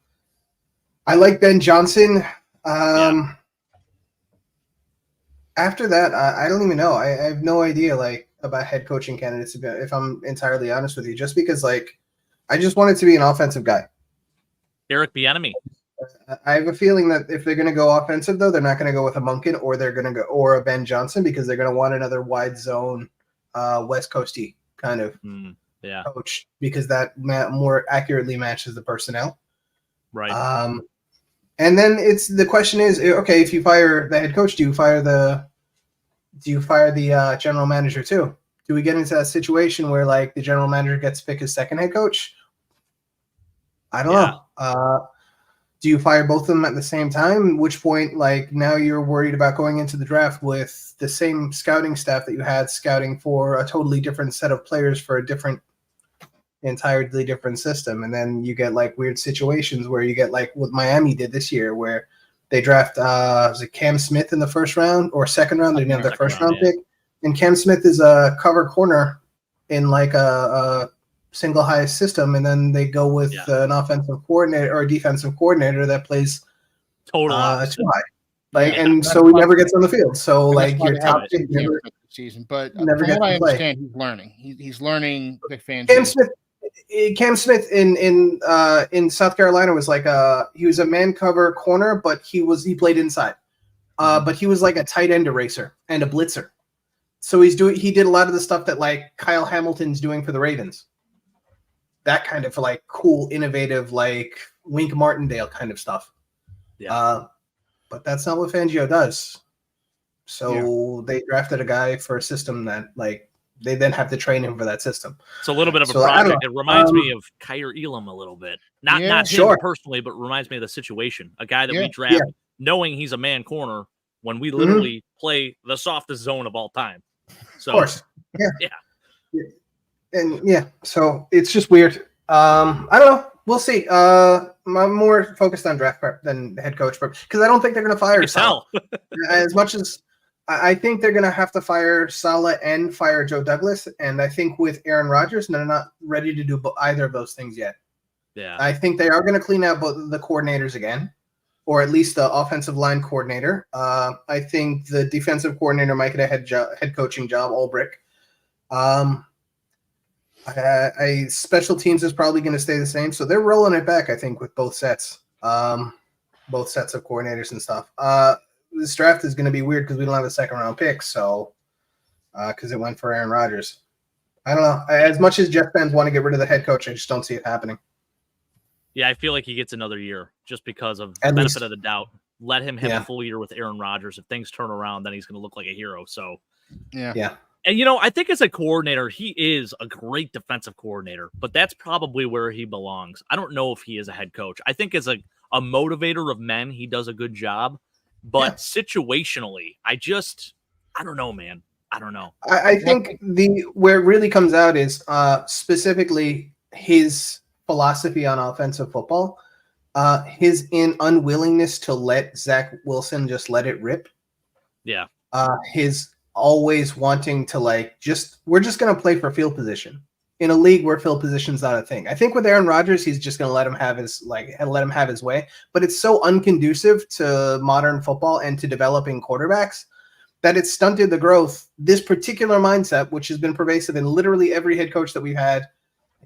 like Ben Johnson. After that, I don't even know. I have no idea about head coaching candidates, if I'm entirely honest with you, just because I just want it to be an offensive guy. Eric Bieniemy. I have a feeling that if they're going to go offensive, though, they're not going to go with a Monken, or they're going to go or a Ben Johnson, because they're going to want another wide zone, West Coasty kind of coach, because that more accurately matches the personnel. Right. And then the question is, okay, if you fire the head coach, do you fire the general manager too? Do we get into that situation where the general manager gets to pick his second head coach? I don't know. Do you fire both of them at the same time? At which point, now you're worried about going into the draft with the same scouting staff that you had scouting for a totally different set of players for a entirely different system. And then you get weird situations where you get what Miami did this year, where they draft was it Cam Smith in the first round or second round? They didn't have their first round pick. And Cam Smith is a cover corner in a single high system, and then they go with an offensive coordinator or a defensive coordinator that plays too high. And so he never gets on the field. So your top pick never season. But never from gets what I to play. understand, he's learning. He's learning Vic Cam Smith in South Carolina was he was a man cover corner, but he played inside. But he was a tight end eraser and a blitzer. So he did a lot of the stuff that Kyle Hamilton's doing for the Ravens. That kind of cool, innovative, Wink Martindale kind of stuff. Yeah. But that's not what Fangio does. So they drafted a guy for a system that they then have to train him for that system. It's a little bit of a project. It reminds me of Kyer Elam a little bit. Not him personally, but reminds me of the situation. A guy that we draft knowing he's a man corner when we literally play the softest zone of all time. So, of course. And so it's just weird. I don't know. We'll see. I'm more focused on draft prep than head coach prep, because I don't think they're going to fire Saleh. As much as I think they're going to have to fire Saleh and fire Joe Douglas, and I think with Aaron Rodgers, they're not ready to do either of those things yet. Yeah, I think they are going to clean out both the coordinators again, or at least the offensive line coordinator. I think the defensive coordinator might get a head coaching job, Ulbrich. Special teams is probably going to stay the same, so they're rolling it back, I think, with both sets of coordinators and stuff. This draft is going to be weird because we don't have a second round pick, so because it went for Aaron Rodgers. I don't know. As much as Jets fans want to get rid of the head coach, I just don't see it happening. Yeah, I feel like he gets another year just because of the benefit of the doubt. Let him have a full year with Aaron Rodgers. If things turn around, then he's going to look like a hero. So, yeah. And, I think as a coordinator, he is a great defensive coordinator, but that's probably where he belongs. I don't know if he is a head coach. I think as a motivator of men, he does a good job. But situationally, I don't know, man. I don't know. I think where it really comes out is specifically his philosophy on offensive football, his unwillingness to let Zach Wilson just let it rip. Yeah. His always wanting to we're just going to play for field position in a league where field position's not a thing. I think with Aaron Rodgers, he's just going to let him have his way, but it's so unconducive to modern football and to developing quarterbacks that it's stunted the growth. This particular mindset, which has been pervasive in literally every head coach that we've had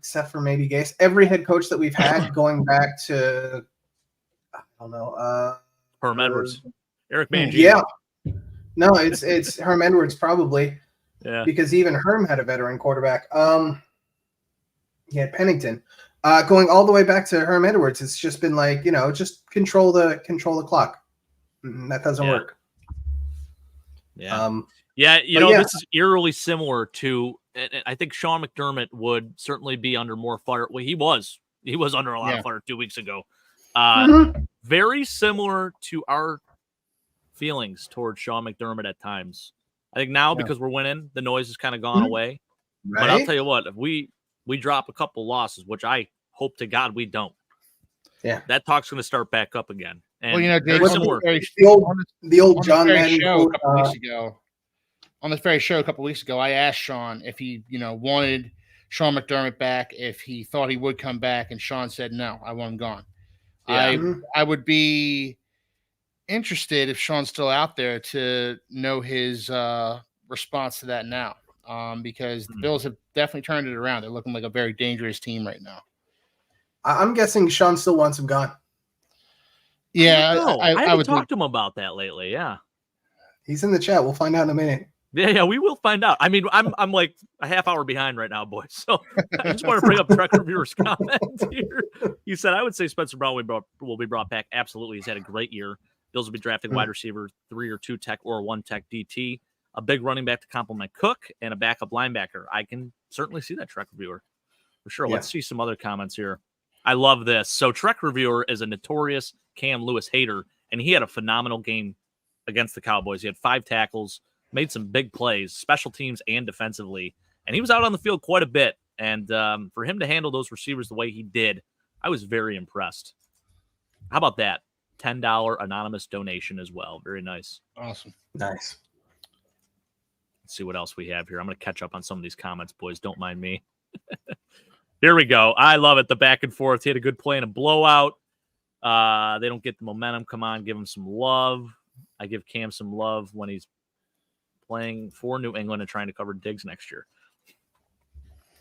except for maybe Gase. Every head coach that we've had going back to, I don't know, Herm Edwards, Eric Mangini. Yeah, no, it's Herm Edwards probably. Yeah, because even Herm had a veteran quarterback. He had Pennington. Going all the way back to Herm Edwards, it's just been like, just control the clock. That doesn't work. Yeah. This is eerily similar to, and I think Sean McDermott would certainly be under more fire. Well, he was under a lot of fire 2 weeks ago. Very similar to our feelings towards Sean McDermott at times. I think now because we're winning, the noise has kind of gone away. Right? But I'll tell you what, if we drop a couple losses, which I hope to God we don't, that talk's going to start back up again. And Dave, similar. The old John Madden show a couple weeks ago. On this very show a couple weeks ago, I asked Sean if he, wanted Sean McDermott back, if he thought he would come back, and Sean said no, I want him gone. Yeah. I would be interested if Sean's still out there to know his response to that now, because the Bills have definitely turned it around. They're looking like a very dangerous team right now. I'm guessing Sean still wants him gone. Yeah, I haven't talked to him about that lately. Yeah, he's in the chat. We'll find out in a minute. Yeah, we will find out. I mean, I'm like a half hour behind right now, boys. So I just want to bring up Trek Reviewer's comment here. He said, "I would say Spencer Brown will be brought back. Absolutely, he's had a great year. Bills will be drafting wide receiver 3 or 2 tech or 1 tech DT, a big running back to complement Cook, and a backup linebacker." I can certainly see that, Trek Reviewer, for sure. Let's see some other comments here. I love this. So Trek Reviewer is a notorious Cam Lewis hater, and he had a phenomenal game against the Cowboys. He had 5 tackles, made some big plays, special teams and defensively, and he was out on the field quite a bit. And for him to handle those receivers the way he did, I was very impressed. How about that? $10 anonymous donation as well. Very nice. Awesome. Nice. Let's see what else we have here. I'm going to catch up on some of these comments, boys. Don't mind me. Here we go. I love it. The back and forth. He had a good play in a blowout. They don't get the momentum. Come on, give him some love. I give Cam some love when he's playing for New England and trying to cover Diggs next year.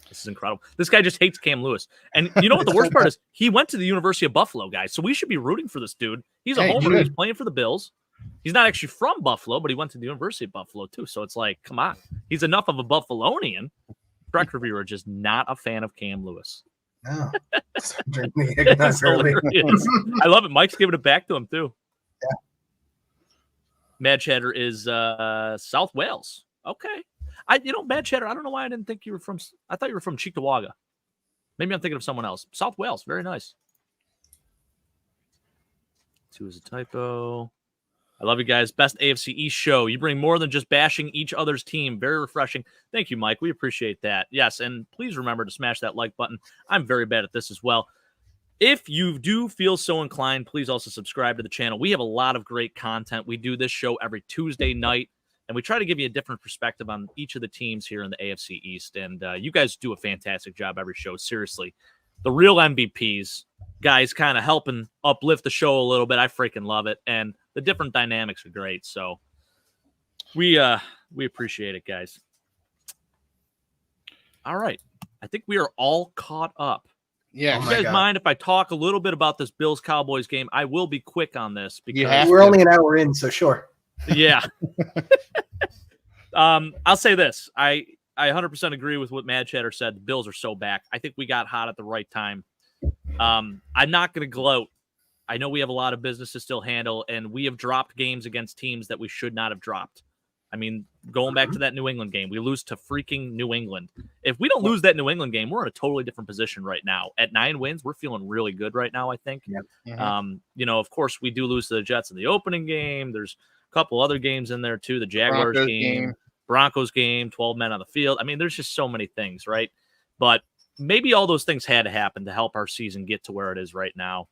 This is incredible. This guy just hates Cam Lewis. And you know what the worst part is? He went to the University of Buffalo, guys. So we should be rooting for this dude. He's a homer. He's playing for the Bills. He's not actually from Buffalo, but he went to the University of Buffalo, too. So it's like, come on. He's enough of a Buffalonian. Trek Reviewer just not a fan of Cam Lewis. No. It's hilarious. I love it. Mike's giving it back to him, too. Yeah. Mad Chatter is South Wales. Okay. Mad Chatter, I don't know why I didn't think you were from, I thought you were from Cheektowaga. Maybe I'm thinking of someone else. South Wales, very nice. 2 is a typo. I love you guys. Best AFC East show. You bring more than just bashing each other's team. Very refreshing. Thank you, Mike. We appreciate that. Yes, and please remember to smash that like button. I'm very bad at this as well. If you do feel so inclined, please also subscribe to the channel. We have a lot of great content. We do this show every Tuesday night, and we try to give you a different perspective on each of the teams here in the AFC East. And you guys do a fantastic job every show. Seriously, the real MVPs, guys, kind of helping uplift the show a little bit. I freaking love it, and the different dynamics are great. So we appreciate it, guys. All right, I think we are all caught up. Yeah, you guys mind if I talk a little bit about this Bills-Cowboys game? I will be quick on this because we're only an hour in, so sure. Yeah. I'll say this. I 100% agree with what Mad Chatter said. The Bills are so back. I think we got hot at the right time. I'm not going to gloat. I know we have a lot of business to still handle, and we have dropped games against teams that we should not have dropped. I mean, going back to that New England game, we lose to freaking New England. If we don't lose that New England game, we're in a totally different position right now. At 9 wins, we're feeling really good right now, I think. Yep. Mm-hmm. Of course, we do lose to the Jets in the opening game. There's a couple other games in there, too. The Jaguars game, Broncos game, 12 men on the field. I mean, there's just so many things, right? But maybe all those things had to happen to help our season get to where it is right now.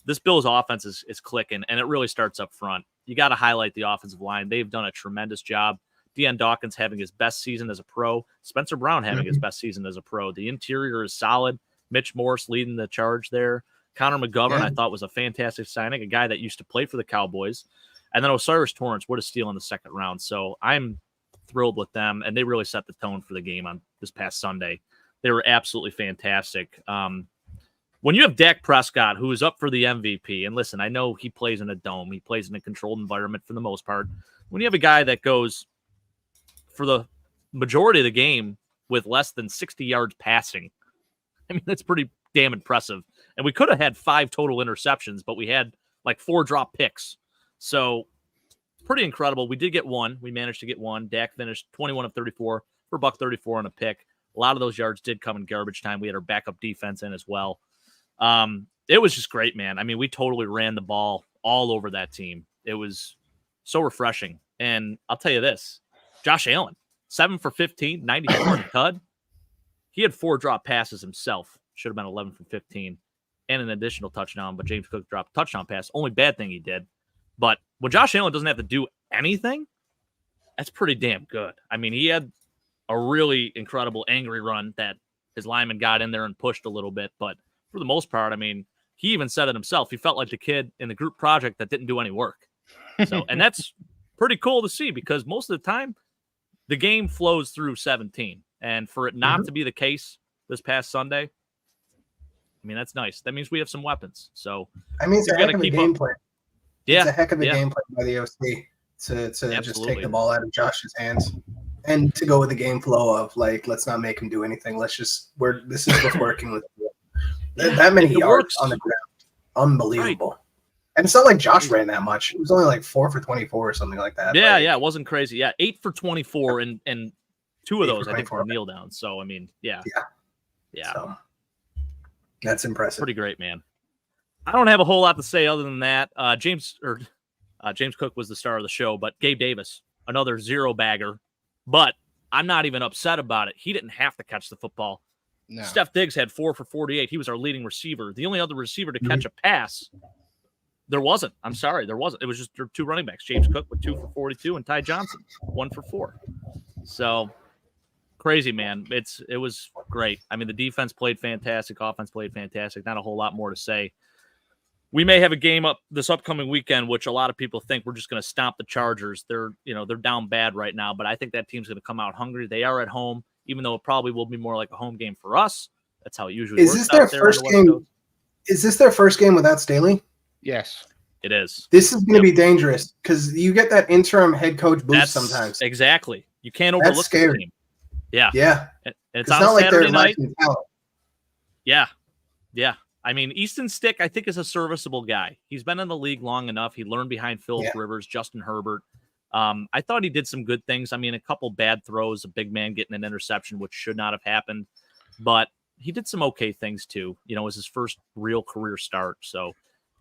This Bills offense is clicking, and it really starts up front. You got to highlight the offensive line. They've done a tremendous job. Deion Dawkins having his best season as a pro. Spencer Brown having his best season as a pro. The interior is solid. Mitch Morse leading the charge there. Connor McGovern, I thought, was a fantastic signing, a guy that used to play for the Cowboys. And then Osiris Torrance, what a steal in the second round. So I'm thrilled with them, and they really set the tone for the game on this past Sunday. They were absolutely fantastic. When you have Dak Prescott, who is up for the MVP, and listen, I know he plays in a dome. He plays in a controlled environment for the most part. When you have a guy that goes for the majority of the game with less than 60 yards passing, I mean, that's pretty damn impressive. And we could have had 5 total interceptions, but we had like 4 drop picks. So pretty incredible. We did get one. We managed to get one. Dak finished 21 of 34 for $134 on a pick. A lot of those yards did come in garbage time. We had our backup defense in as well. It was just great, man. I mean, we totally ran the ball all over that team. It was so refreshing. And I'll tell you this, Josh Allen, 7 for 15, 94 in Tud. He had 4 drop passes himself. Should have been 11 for 15 and an additional touchdown, but James Cook dropped a touchdown pass. Only bad thing he did. But when Josh Allen doesn't have to do anything, that's pretty damn good. I mean, he had a really incredible angry run that his lineman got in there and pushed a little bit. But for the most part, I mean, he even said it himself. He felt like the kid in the group project that didn't do any work. So, and that's pretty cool to see because most of the time the game flows through 17. And for it not to be the case this past Sunday, I mean, that's nice. That means we have some weapons. So I mean, it's a heck of a game plan. Yeah. It's a heck of a game plan by the OC to just take the ball out of Josh's hands and to go with the game flow of like, let's not make him do anything. Let's just this is what's working with you. That many yards on the ground. Unbelievable. Right. And it's not like Josh ran that much. It was only like 4 for 24 or something like that. Yeah, yeah, it wasn't crazy. Yeah, 8 for 24 and 2 of those I think were kneel down. So I mean, yeah. So, that's impressive. Pretty great, man. I don't have a whole lot to say other than that. James Cook was the star of the show, but Gabe Davis, another 0 bagger. But I'm not even upset about it. He didn't have to catch the football. No. Steph Diggs had 4 for 48. He was our leading receiver. The only other receiver to catch a pass, there wasn't. I'm sorry, there wasn't. It was just 2 running backs. James Cook with 2 for 42 and Ty Johnson 1 for 4. So crazy, man. It was great. I mean, the defense played fantastic. Offense played fantastic. Not a whole lot more to say. We may have a game up this upcoming weekend, which a lot of people think we're just going to stomp the Chargers. They're down bad right now, but I think that team's going to come out hungry. They are at home, even though it probably will be more like a home game for us. That's how it usually works. Is this their first game? Is this their first game without Staley? Yes, it is. This is going to be dangerous because you get that interim head coach boost sometimes. Exactly. You can't overlook the team. Yeah. Yeah. And it's on Saturday night. Yeah. Yeah. I mean, Easton Stick, I think, is a serviceable guy. He's been in the league long enough. He learned behind Phillip Rivers, Justin Herbert. I thought he did some good things. I mean, a couple bad throws, a big man getting an interception, which should not have happened. But he did some okay things, too. It was his first real career start. So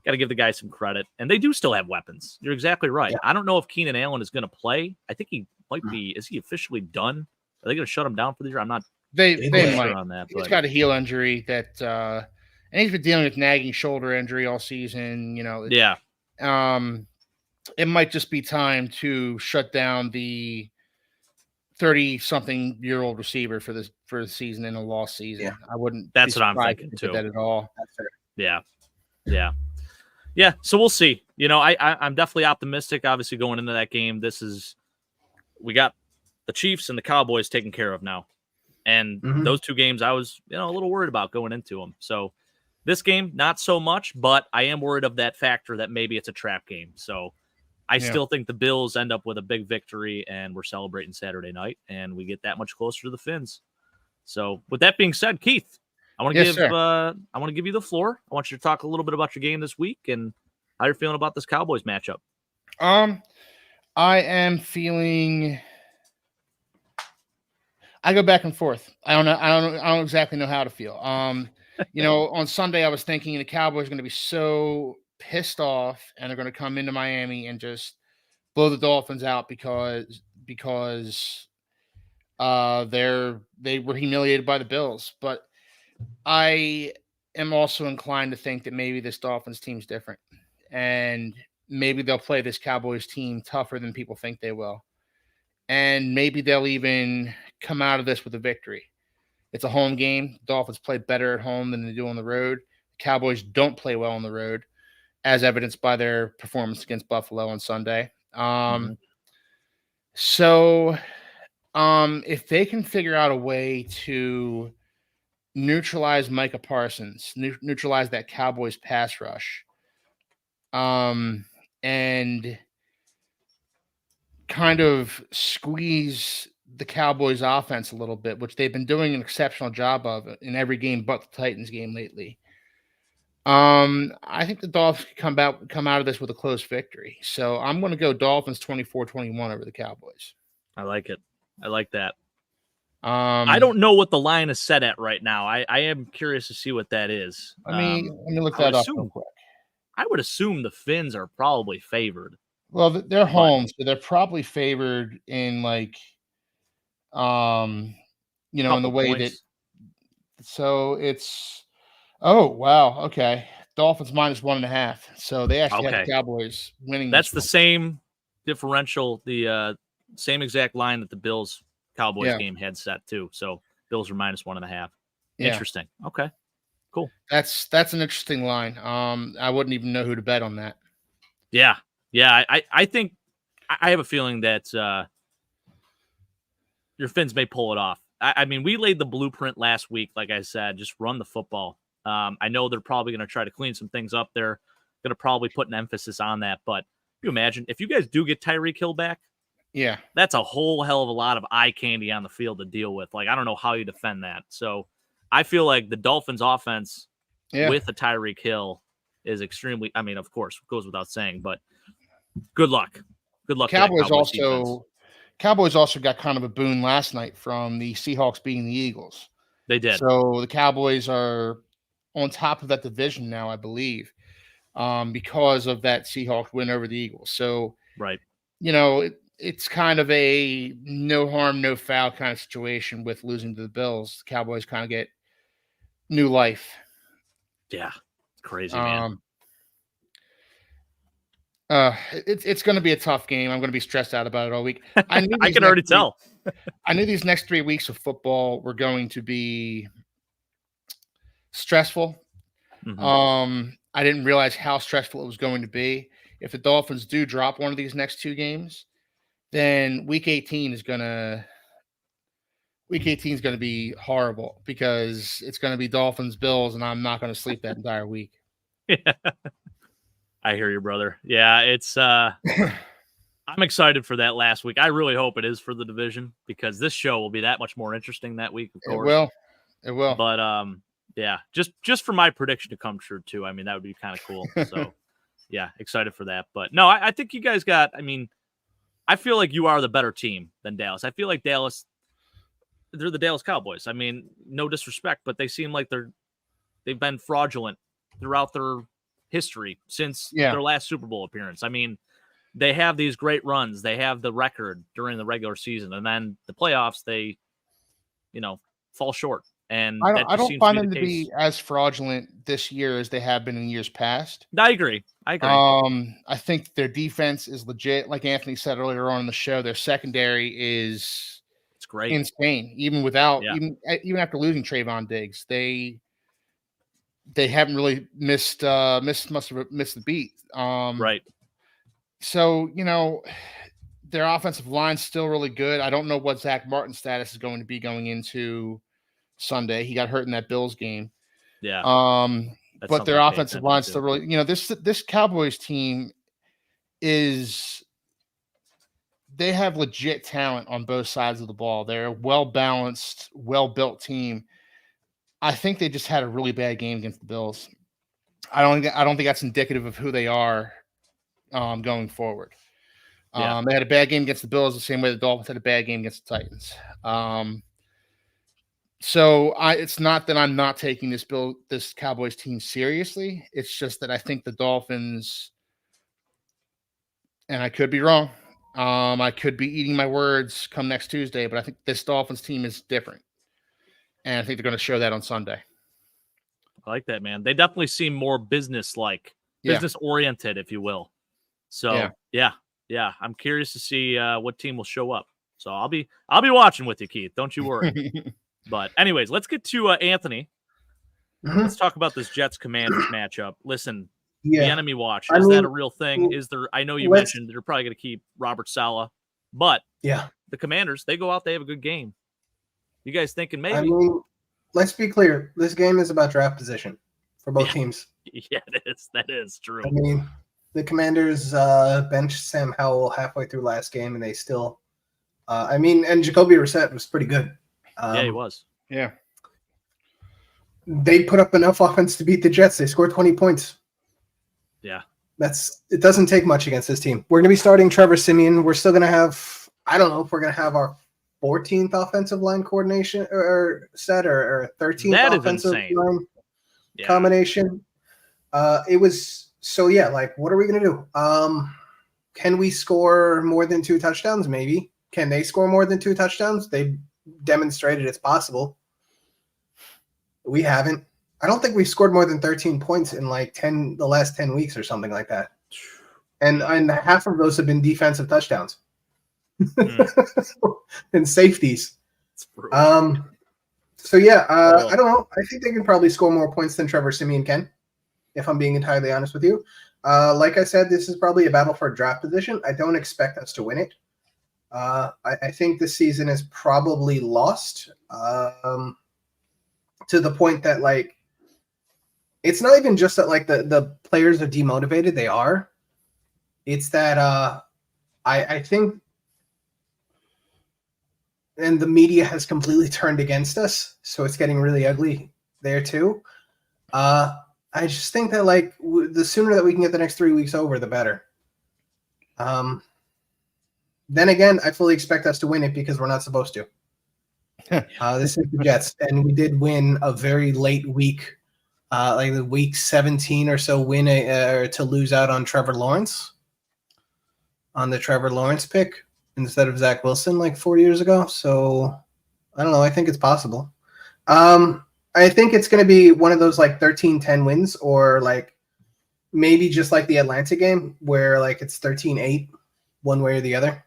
got to give the guy some credit. And they do still have weapons. You're exactly right. Yeah. I don't know if Keenan Allen is going to play. I think he might be. Is he officially done? Are they going to shut him down for the year? I'm not they might. Sure on that. He's got a heel injury that and he's been dealing with nagging shoulder injury all season. It might just be time to shut down the 30-something-year-old receiver for the season in a lost season. Yeah. I wouldn't. That's what I'm thinking too. That at all. Yeah. So we'll see. I'm definitely optimistic. Obviously, going into that game, we got the Chiefs and the Cowboys taken care of now, and those 2 games I was a little worried about going into them. So this game, not so much, but I am worried of that factor that maybe it's a trap game. So I still think the Bills end up with a big victory, and we're celebrating Saturday night, and we get that much closer to the Fins. So with that being said, Keith, I want to give you the floor. I want you to talk a little bit about your game this week and how you're feeling about this Cowboys matchup. I am feeling. I go back and forth. I don't know. I don't exactly know how to feel. On Sunday I was thinking the Cowboys are going to be so pissed off and they're going to come into Miami and just blow the Dolphins out because they were humiliated by the Bills. But I am also inclined to think that maybe this Dolphins team's different, and maybe they'll play this Cowboys team tougher than people think they will. And maybe they'll even come out of this with a victory. It's a home game. Dolphins play better at home than they do on the road. The Cowboys don't play well on the road, as evidenced by their performance against Buffalo on Sunday. So if they can figure out a way to neutralize Micah Parsons, neutralize that Cowboys pass rush, and kind of squeeze the Cowboys offense a little bit, which they've been doing an exceptional job of in every game but the Titans game lately. I think the Dolphins can come out of this with a close victory. So I'm going to go Dolphins 24-21 over the Cowboys. I like it. I like that. I I don't know what the line is set at right now. I am curious to see what that is. Let me look that up real quick. I would assume the Finns are probably favored. Well, they're home, so they're probably favored in like, in the way points. that. So it's, oh wow, okay. Dolphins -1.5. So they actually have the Cowboys winning. That's the same differential, the same exact line that the Bills Cowboys game had set too. So Bills are -1.5. Interesting. Okay. Cool. That's an interesting line. I wouldn't even know who to bet on that. Yeah. Yeah. I think I have a feeling that your Finns may pull it off. I mean, we laid the blueprint last week, like I said, just run the football. I know they're probably going to try to clean some things up. They're going to probably put an emphasis on that. But you imagine if you guys do get Tyreek Hill back, yeah, that's a whole hell of a lot of eye candy on the field to deal with. Like, I don't know how you defend that. So I feel like the Dolphins offense with a Tyreek Hill is extremely, I mean, of course, it goes without saying, but good luck. Good luck. Cowboys also got kind of a boon last night from the Seahawks beating the Eagles. They did. So the Cowboys are on top of that division now, I believe, because of that Seahawks win over the Eagles. So, right. It's kind of a no harm, no foul kind of situation with losing to the Bills. The Cowboys kind of get new life. Yeah. It's crazy, man. It's going to be a tough game. I'm going to be stressed out about it all week. I can already tell. I knew these next 3 weeks of football were going to be stressful. Mm-hmm. I didn't realize how stressful it was going to be. If the Dolphins do drop one of these next 2 games, then week 18 is going to be horrible because it's going to be Dolphins Bills, and I'm not going to sleep that entire week. Yeah. I hear you, brother. Yeah, it's I'm excited for that last week. I really hope it is for the division because this show will be that much more interesting that week, of course. It will. But yeah, just for my prediction to come true too. I mean, that would be kind of cool. So yeah, excited for that. But no, I think you guys I feel like you are the better team than Dallas. I feel like they're the Dallas Cowboys. I mean, no disrespect, but they seem like they've been fraudulent throughout their history since their last Super Bowl appearance. I mean, they have these great runs. They have the record during the regular season, and then the playoffs, they, fall short. And I don't find them to be as fraudulent this year as they have been in years past. I agree. I think their defense is legit. Like Anthony said earlier on in the show, their secondary is great, insane. Even without even after losing Trayvon Diggs, they haven't really missed the beat. Right. So, their offensive line's still really good. I don't know what Zach Martin's status is going to be going into Sunday. He got hurt in that Bills game. Yeah. But their offensive line's still really, this Cowboys team they have legit talent on both sides of the ball. They're a well-balanced, well-built team. I think they just had a really bad game against the Bills. I don't think that's indicative of who they are going forward. They had a bad game against the Bills the same way the Dolphins had a bad game against the Titans. So it's not that I'm not taking this Cowboys team seriously. It's just that I think the Dolphins, and I could be wrong. I could be eating my words come next Tuesday, but I think this Dolphins team is different. And I think they're going to show that on Sunday. I like that, man. They definitely seem more business-like, business-oriented, if you will. So, yeah. I'm curious to see what team will show up. So I'll be watching with you, Keith. Don't you worry. But anyways, let's get to Anthony. Mm-hmm. Let's talk about this Jets-Commanders matchup. Listen, the enemy watch, is that a real thing? Is there? I know you mentioned they're probably going to keep Robert Saleh, but the Commanders, they go out, they have a good game. You guys thinking maybe? let's be clear. This game is about draft position for both teams. Yeah, it is. That is true. I mean, the Commanders benched Sam Howell halfway through last game, and they still. And Jacoby Brissett was pretty good. Yeah, he was. Yeah. They put up enough offense to beat the Jets. They scored 20 points. Yeah. It doesn't take much against this team. We're going to be starting Trevor Siemian. We're still going to have, I don't know if we're going to have our 14th offensive line coordination or 13th That is offensive insane. line combination. What are we going to do? Can we score more than 2 touchdowns? Maybe. Can they score more than 2 touchdowns? They demonstrated it's possible. We haven't. I don't think we've scored more than 13 points in the last 10 weeks or something like that. And half of those have been defensive touchdowns and safeties. I don't know. I think they can probably score more points than Trevor Siemian can, if I'm being entirely honest with you. Like I said, this is probably a battle for draft position. I don't expect us to win it. I think this season is probably lost to the point that, like, it's not even just that, like, the players are demotivated. They are. It's that I think, and the media has completely turned against us, so it's getting really ugly there too. I just think that, like, the sooner that we can get the next 3 weeks over, the better. Then again, I fully expect us to win it because we're not supposed to. This is the Jets, and we did win a very late week, like the week 17 or so, to lose out on Trevor Lawrence, on the Trevor Lawrence pick instead of Zach Wilson like 4 years ago. So I don't know. I think it's possible. I think it's going to be one of those like 13-10 wins, or like maybe just like the Atlanta game where like it's 13-8 one way or the other.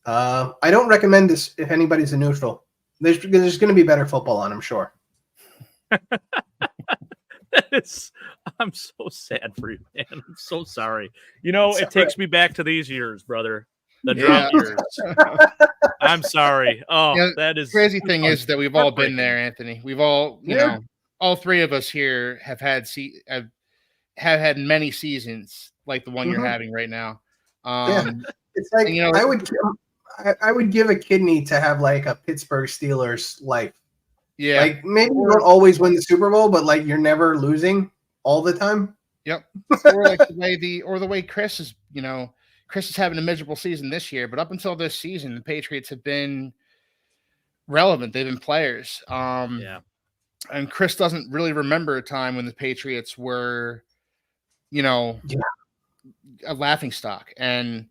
I don't recommend this if anybody's a neutral. There's going to be better football on, I'm sure. I'm so sad for you, man. I'm so sorry. It takes me back to these years, brother. The drop years. I'm sorry. Oh, that is crazy. Thing is that we've all been there, Anthony. We've all, you know, all three of us here have had many seasons like the one you're having right now. It's like, I would give a kidney to have like a Pittsburgh Steelers life. Yeah. Like, maybe you don't always win the Super Bowl, but like you're never losing all the time. Yep. Or like the way Chris is, Chris is having a miserable season this year, but up until this season, the Patriots have been relevant. They've been players. And Chris doesn't really remember a time when the Patriots were, a laughing stock. And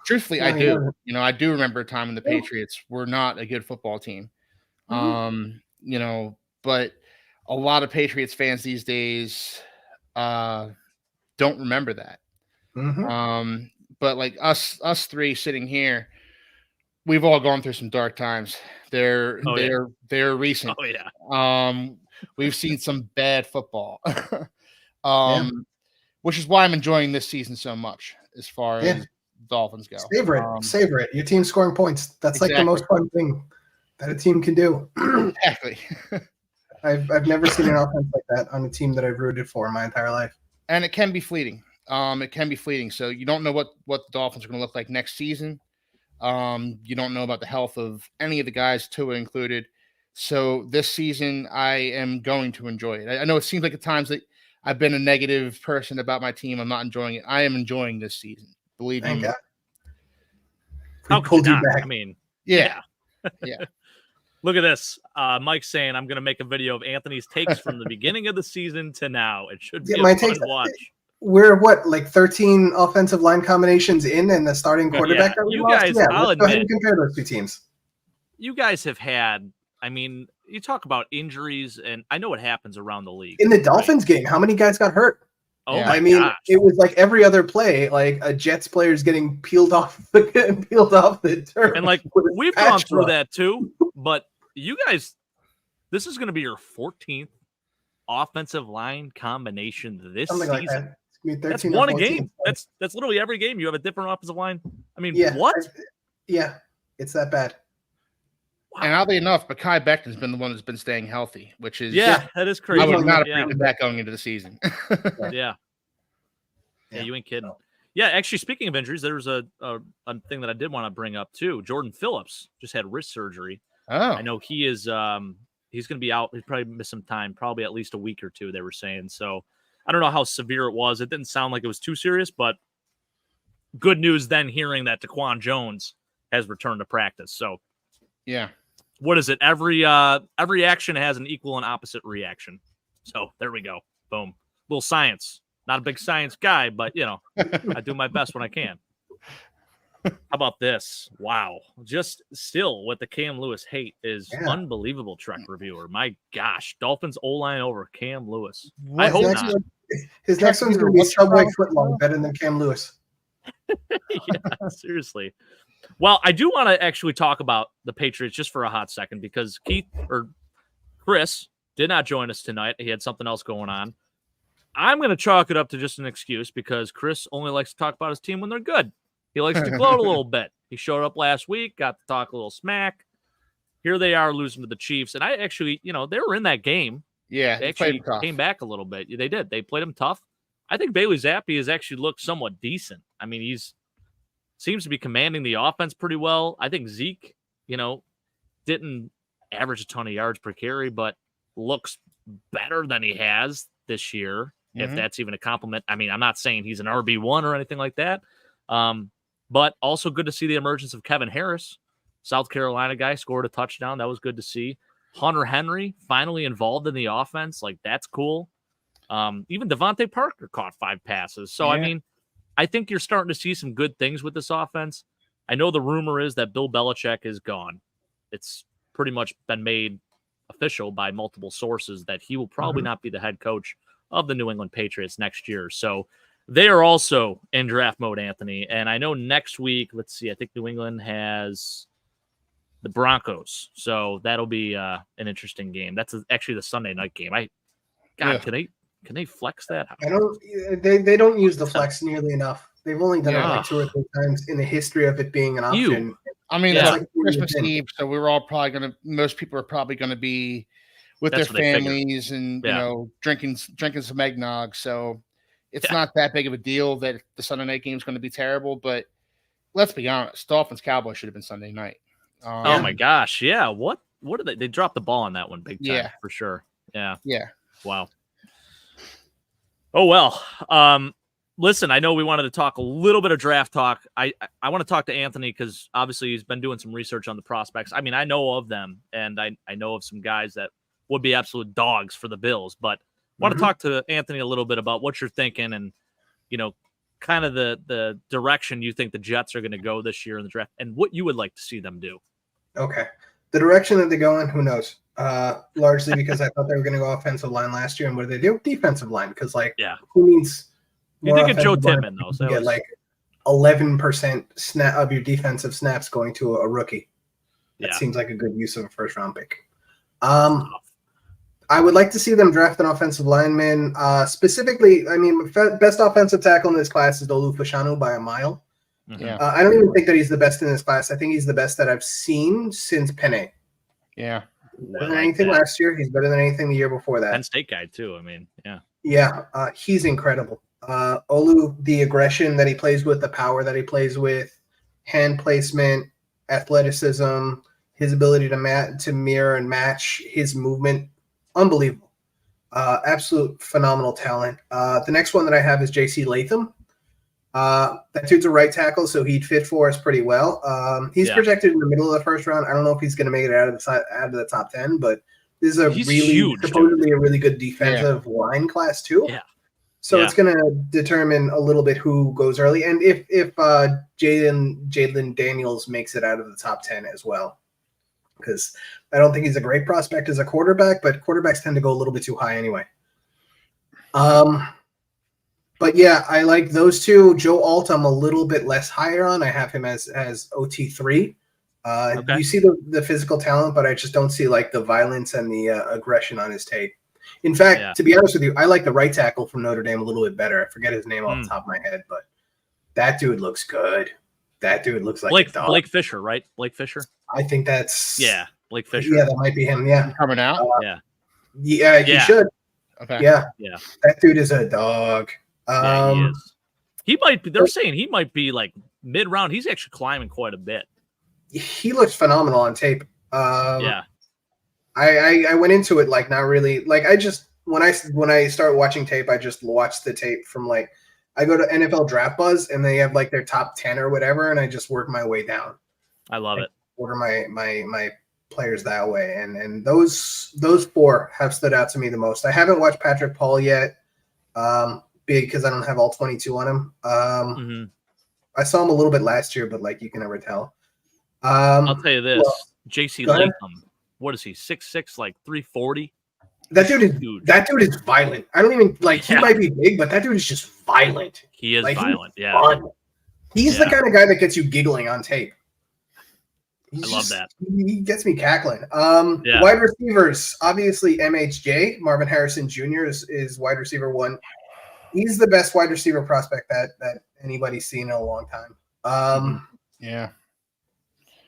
truthfully, I do. I do remember a time when the Patriots were not a good football team. But a lot of Patriots fans these days don't remember that. But like us three sitting here, we've all gone through some dark times. They're recent. Oh yeah. We've seen some bad football. Which is why I'm enjoying this season so much as far as Dolphins go. Savor it. Your team's scoring points. That's like the most fun thing that a team can do. Exactly. I've never seen an offense like that on a team that I've rooted for in my entire life. And it can be fleeting. So you don't know what the Dolphins are going to look like next season. You don't know about the health of any of the guys, Tua included. So this season, I am going to enjoy it. I know it seems like at times that I've been a negative person about my team. I'm not enjoying it. I am enjoying this season. Believe me. How could you back? I mean, yeah. Look at this. Mike's saying I'm going to make a video of Anthony's takes from the beginning of the season to now. It should be a fun watch. We're like 13 offensive line combinations in, and the starting quarterback. You guys, I'll admit, go ahead and compare those two teams. You guys have had. I mean, you talk about injuries, and I know what happens around the league. In the Dolphins game, how many guys got hurt? Oh, I mean, it was like every other play, like a Jets player's getting peeled off the turf. And like we've gone through that too, but you guys, this is going to be your 14th offensive line combination this season. Like that. That's one a game. That's literally every game you have a different offensive line. I mean, what? It's that bad. Wow. And oddly enough, Mekhi Becton's been the one that's been staying healthy, which is that is crazy. I would not have yeah. predicted that going into the season. Yeah, you ain't kidding. Yeah, actually, speaking of injuries, there was a thing that I did want to bring up too. Jordan Phillips just had wrist surgery. Oh, I know he is. He's going to be out. He'll probably miss some time, probably at least a week or two. They were saying. So I don't know how severe it was. It didn't sound like it was too serious, but good news then hearing that Daquan Jones has returned to practice. So yeah. what is it? Every action has an equal and opposite reaction. So there we go. Boom. Little science. Not a big science guy, but I do my best when I can. How about this? Wow. Just still what the Cam Lewis hate is unbelievable, Trek reviewer. My gosh. Dolphins O-line over Cam Lewis. I hope not. His next one's going to be Subway footlong, better than Cam Lewis. Yeah, seriously. Well, I do want to actually talk about the Patriots just for a hot second because Chris did not join us tonight. He had something else going on. I'm going to chalk it up to just an excuse because Chris only likes to talk about his team when they're good. He likes to gloat a little bit. He showed up last week, got to talk a little smack. Here they are losing to the Chiefs. And I actually, they were in that game. Yeah, they actually came back a little bit. They did. They played him tough. I think Bailey Zappi has actually looked somewhat decent. I mean, seems to be commanding the offense pretty well. I think Zeke, didn't average a ton of yards per carry, but looks better than he has this year, if that's even a compliment. I mean, I'm not saying he's an RB1 or anything like that, but also good to see the emergence of Kevin Harris, South Carolina guy, scored a touchdown. That was good to see. Hunter Henry finally involved in the offense. Like, that's cool. Even Devontae Parker caught 5 passes. So, I mean, I think you're starting to see some good things with this offense. I know the rumor is that Bill Belichick is gone. It's pretty much been made official by multiple sources that he will probably not be the head coach of the New England Patriots next year. So they are also in draft mode, Anthony. And I know next week, let's see, I think New England has the Broncos. So that'll be an interesting game. That's actually the Sunday night game. Can they flex that? I don't. They don't use the flex nearly enough. They've only done it like 2 or 3 times in the history of it being an option. I mean, it's like Christmas Eve, so we're all probably most people are probably going to be with their families and drinking some eggnog. So it's not that big of a deal that the Sunday night game is going to be terrible. But let's be honest, Dolphins Cowboys should have been Sunday night. Oh my gosh, yeah. What did they dropped the ball on that one big time for sure. Yeah. Wow. Oh well. Listen, I know we wanted to talk a little bit of draft talk. I want to talk to Anthony because obviously he's been doing some research on the prospects. I mean, I know of them, and I know of some guys that would be absolute dogs for the Bills. But I want to talk to Anthony a little bit about what you're thinking and, kind of the direction you think the Jets are going to go this year in the draft and what you would like to see them do. Okay. The direction that they go in, who knows? Largely because I thought they were going to go offensive line last year, and what did they do? Defensive line, because who needs? You think of Joe Tippmann though? So get like 11% of your defensive snaps going to a rookie. That seems like a good use of a first round pick. I would like to see them draft an offensive lineman. Specifically, I mean, best offensive tackle in this class is Olu Fashanu by a mile. Yeah. I don't even think that he's the best in this class. I think he's the best that I've seen since Penn. Yeah. Better than anything last year. He's better than anything the year before that. Penn State guy too. I mean, he's incredible. Olu, the aggression that he plays with, the power that he plays with, hand placement, athleticism, his ability to mirror and match his movement, unbelievable. Absolute phenomenal talent. The next one that I have is J.C. Latham. That dude's a right tackle, so he'd fit for us pretty well. He's projected in the middle of the first round. I don't know if he's going to make it out of the top 10, but this is supposedly a really good defensive line class too. Yeah. So it's going to determine a little bit who goes early, and if Jalen Daniels makes it out of the top 10 as well, because I don't think he's a great prospect as a quarterback, but quarterbacks tend to go a little bit too high anyway. But yeah, I like those two. Joe Alt, I'm a little bit less higher on. I have him as OT3. You see the physical talent, but I just don't see like the violence and the aggression on his tape. In fact, to be honest with you, I like the right tackle from Notre Dame a little bit better. I forget his name off the top of my head, but that dude looks good. That dude looks like Blake Fisher, right? Blake Fisher. I think that's Blake Fisher. Yeah, that might be him. Yeah, coming out. Yeah, he should. Okay. Yeah, Yeah. that dude is a dog. Yeah, he is. He might be. They're saying he might be like mid-round. He's actually climbing quite a bit. He looks phenomenal on tape. Yeah. I went into it like not really like I just when I start watching tape, I just watch the tape from like I go to NFL Draft Buzz and they have like their top 10 or whatever, and I just work my way down. I love it. Order my players that way, and those four have stood out to me the most. I haven't watched Patrick Paul yet, because I don't have all 22 on him. I saw him a little bit last year, but like you can never tell. I'll tell you this: well, J.C. go ahead. Latham. What is he? 6'6", like 340. That dude is Huge. that dude is violent. I don't even like. He might be big, but that dude is just violent. He is Like, violent. he's Yeah. fun. He's the kind of guy that gets you giggling on tape. I love that. He gets me cackling. Wide receivers, obviously MHJ, Marvin Harrison Jr. is wide receiver 1. He's the best wide receiver prospect that anybody's seen in a long time. Yeah.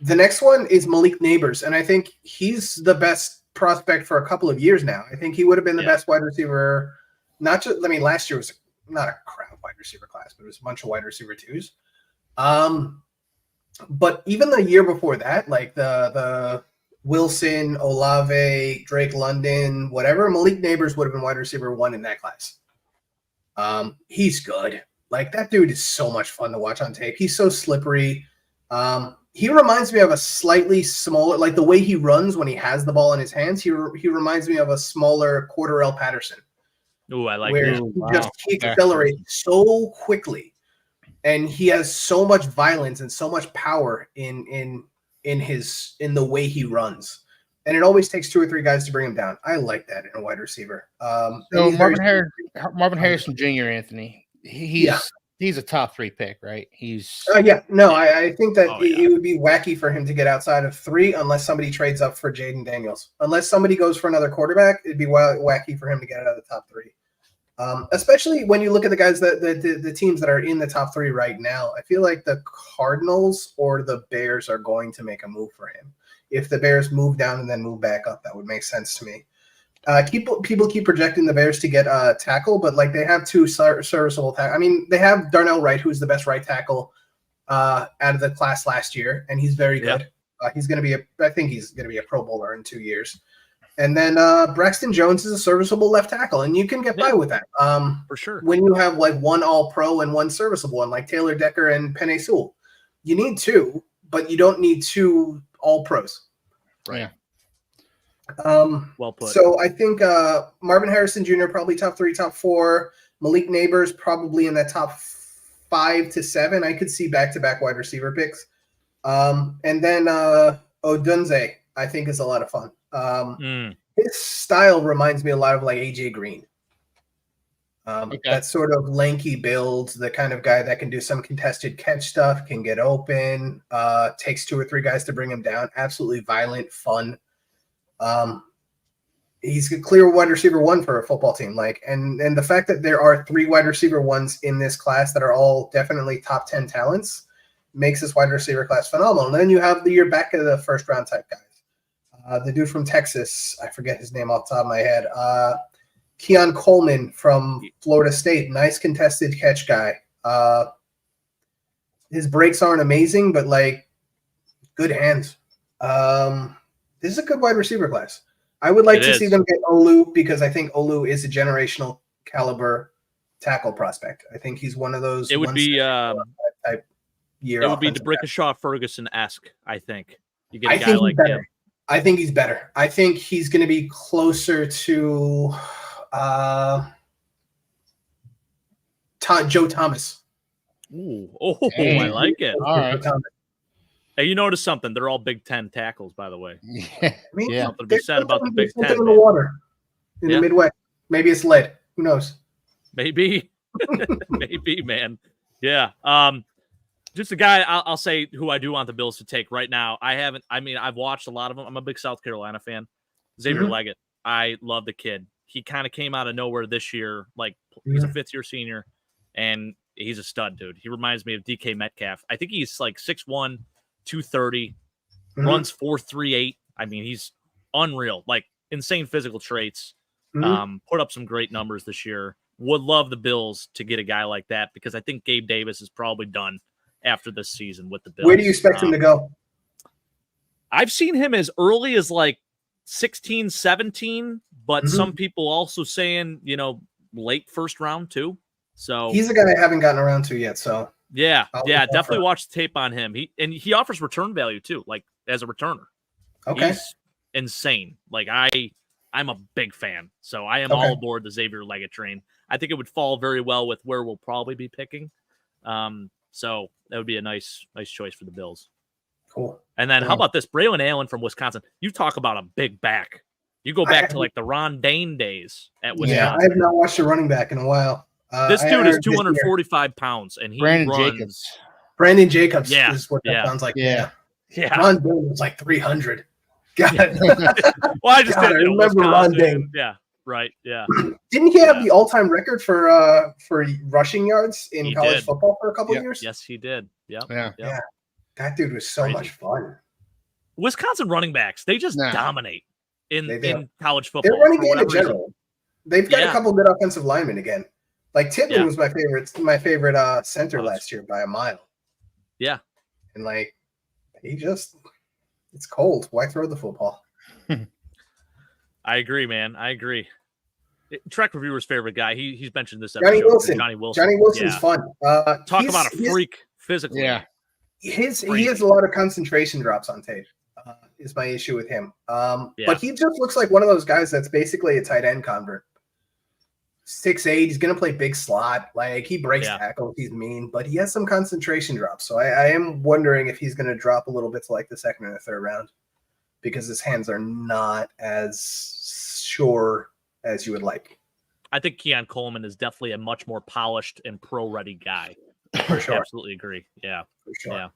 The next one is Malik Neighbors, and I think he's the best prospect for a couple of years now. I think he would have been the best wide receiver. Last year was not a crowd wide receiver class, but it was a bunch of wide receiver 2s. But even the year before that, like the Wilson, Olave, Drake London, whatever, Malik Neighbors would have been wide receiver 1 in that class. He's good. Like that dude is so much fun to watch on tape. He's so slippery. He reminds me of a slightly smaller, like the way he runs when he has the ball in his hands. He reminds me of a smaller Cordarrelle Patterson. Ooh, I like where that. he accelerates so quickly, and he has so much violence and so much power in the way he runs. And it always takes 2 or 3 guys to bring him down. I like that in a wide receiver. So Marvin Harrison Jr., Anthony, he's a top 3 pick, right? I think that it would be wacky for him to get outside of 3 unless somebody trades up for Jaden Daniels. Unless somebody goes for another quarterback, it'd be wacky for him to get out of the top 3. Especially when you look at the guys the teams that are in the top 3 right now. I feel like the Cardinals or the Bears are going to make a move for him. If the Bears move down and then move back up, that would make sense to me. People keep projecting the Bears to get a tackle, but like they have 2 serviceable tackles. I mean, they have Darnell Wright, who's the best right tackle out of the class last year, and he's very good. He's going to be I think he's going to be a Pro Bowler in 2 years. And then Braxton Jones is a serviceable left tackle, and you can get by with that. For sure. When you have like 1 All-Pro and 1 serviceable one, like Taylor Decker and Penei Sewell, you need 2, but you don't need 2 All-Pros. Right. Well put. So I think Marvin Harrison Jr. probably top 3, top 4. Malik Neighbors probably in that top 5 to 7. I could see back-to-back wide receiver picks. And then Odunze, I think, is a lot of fun. His style reminds me a lot of like AJ Green. That sort of lanky build, the kind of guy that can do some contested catch stuff, can get open, takes 2 or 3 guys to bring him down. Absolutely violent, fun. He's a clear wide receiver 1 for a football team. And the fact that there are 3 wide receiver 1s in this class that are all definitely top 10 talents makes this wide receiver class phenomenal. And then you have your back of the first round type guys. The dude from Texas, I forget his name off the top of my head. Keon Coleman from Florida State, nice contested catch guy. His breaks aren't amazing, but like good hands. This is a good wide receiver class. I would like to see them get Olu because I think Olu is a generational caliber tackle prospect. I think he's one of those. It would be type year. It would be DeBrickashaw Ferguson-esque. I think you get a guy like him. I think he's better. I think he's going to be closer to Joe Thomas. Ooh, I like it. All right. Hey, you notice something? They're all Big Ten tackles, by the way. Something to be said about the Big Ten. In the water in the Midwest. Maybe it's lead. Who knows? Maybe. Maybe, man. Yeah. Just a guy I'll say who I do want the Bills to take right now. I've watched a lot of them. I'm a big South Carolina fan. Xavier Leggett. I love the kid. He kind of came out of nowhere this year. Like he's a 5th-year senior, and he's a stud, dude. He reminds me of DK Metcalf. I think he's like 6'1", 230, runs 4.38. I mean, he's unreal, like insane physical traits. Mhm. Put up some great numbers this year. Would love the Bills to get a guy like that because I think Gabe Davis is probably done after this season with the Bills. Where do you expect him to go? I've seen him as early as like 16, 17, but some people also saying, late first round too. So he's a guy I haven't gotten around to yet. So yeah, definitely watch the tape on him. He offers return value too, like as a returner. Okay. He's insane. Like I'm a big fan. So I am all aboard the Xavier Leggett train. I think it would fall very well with where we'll probably be picking. So that would be a nice choice for the Bills. Cool. And then how about this? Braylon Allen from Wisconsin. You talk about a big back. You go back to like the Ron Dane days at Wisconsin. Yeah, I have not watched a running back in a while. This dude is 245 pounds, and he runs. Brandon Jacobs Yeah, is what that sounds like. Yeah. Ron Dane was like 300. God. Well, I just God, I remember Ron Dane. Yeah, right. Yeah. Didn't he have the all-time record for rushing yards in He college did. football for a couple years? Yes, he did. Yep. Yeah. That dude was so much fun. Wisconsin running backs, they just dominate in college football. They're running game in reason. general. They've got a couple good offensive linemen again. Like Tippmann was my favorite center last year by a mile. Yeah. And like it's cold. Why throw the football? I agree, man. I agree. Track reviewer's favorite guy. He's mentioned this Johnny episode. Wilson. Johnny Wilson. Johnny Wilson's fun. Talk about a freak physically. Yeah. He has a lot of concentration drops on tape. Is my issue with him. But he just looks like one of those guys that's basically a tight end convert. 6'8", he's gonna play big slot. Like he breaks tackles, he's mean, but he has some concentration drops. So I am wondering if he's gonna drop a little bit to like the second or the third round because his hands are not as sure as you would like. I think Keon Coleman is definitely a much more polished and pro-ready guy. For sure. Absolutely agree. Yeah. For sure. Yeah.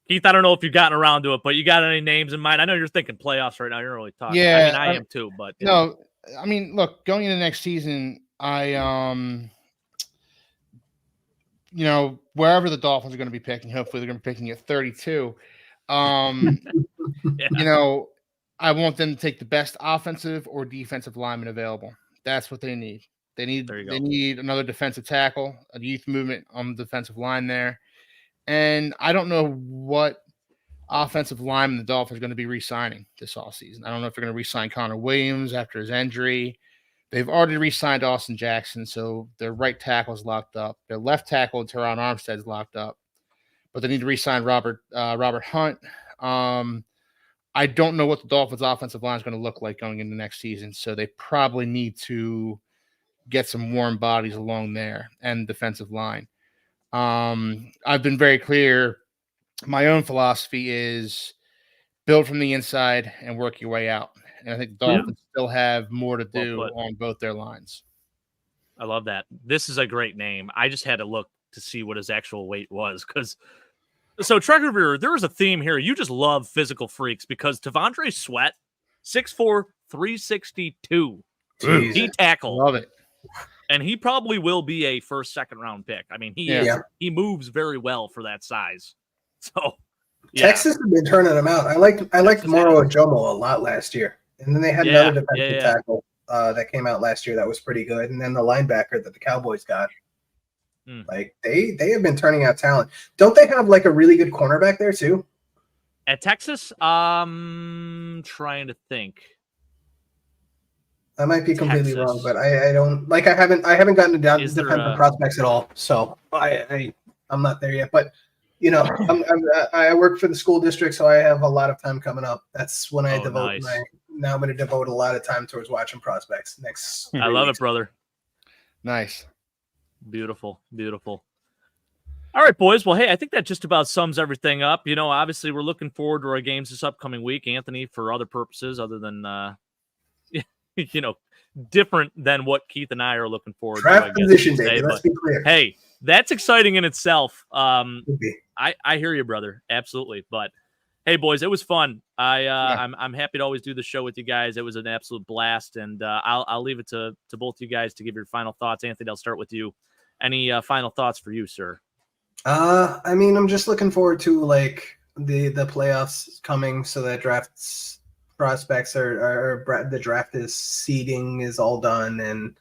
Keith, I don't know if you've gotten around to it, but you got any names in mind? I know you're thinking playoffs right now. You're really talking. Yeah, I mean, I am too, but no. I mean, look, going into next season, wherever the Dolphins are going to be picking, hopefully they're going to be picking at 32. I want them to take the best offensive or defensive lineman available. That's what they need. They need another defensive tackle, a youth movement on the defensive line there. And I don't know what offensive lineman the Dolphins are going to be re-signing this offseason. I don't know if they're going to re-sign Connor Williams after his injury. They've already re-signed Austin Jackson, so their right tackle is locked up. Their left tackle, Teron Armstead, is locked up. But they need to re-sign Robert Hunt. I don't know what the Dolphins' offensive line is going to look like going into next season, so they probably need to get some warm bodies along there and defensive line. I've been very clear. My own philosophy is build from the inside and work your way out. And I think the Dolphins still have more to do on both their lines. I love that. This is a great name. I just had to look to see what his actual weight was because. So, Track Reviewer, there is a theme here. You just love physical freaks because T'Vondre Sweat, 6'4", 362. Jeez. He tackled. Love it. And he probably will be a first, second round pick. I mean, he moves very well for that size. So, Texas has been turning him out. I liked Moro Ajomo a lot last year. And then they had another defensive tackle that came out last year that was pretty good. And then the linebacker that the Cowboys got. Like they have been turning out talent. Don't they have like a really good cornerback there too? At Texas, trying to think. I might be completely wrong, but I don't like. I haven't gotten down to defensive prospects at all, so I'm not there yet. But I work for the school district, so I have a lot of time coming up. That's when I devote now I'm going to devote a lot of time towards watching prospects next. I love it, brother. Nice. Beautiful. All right, boys. Well, hey, I think that just about sums everything up. Obviously, we're looking forward to our games this upcoming week, Anthony, for other purposes other than, different than what Keith and I are looking forward to. Draft position day, let's be clear. Hey, that's exciting in itself. I hear you, brother. Absolutely. But hey, boys, it was fun. I'm happy to always do the show with you guys. It was an absolute blast, and I'll leave it to both you guys to give your final thoughts. Anthony, I'll start with you. Any final thoughts for you, sir? I mean, I'm just looking forward to like the playoffs coming, so that drafts prospects the draft is seeding is all done, and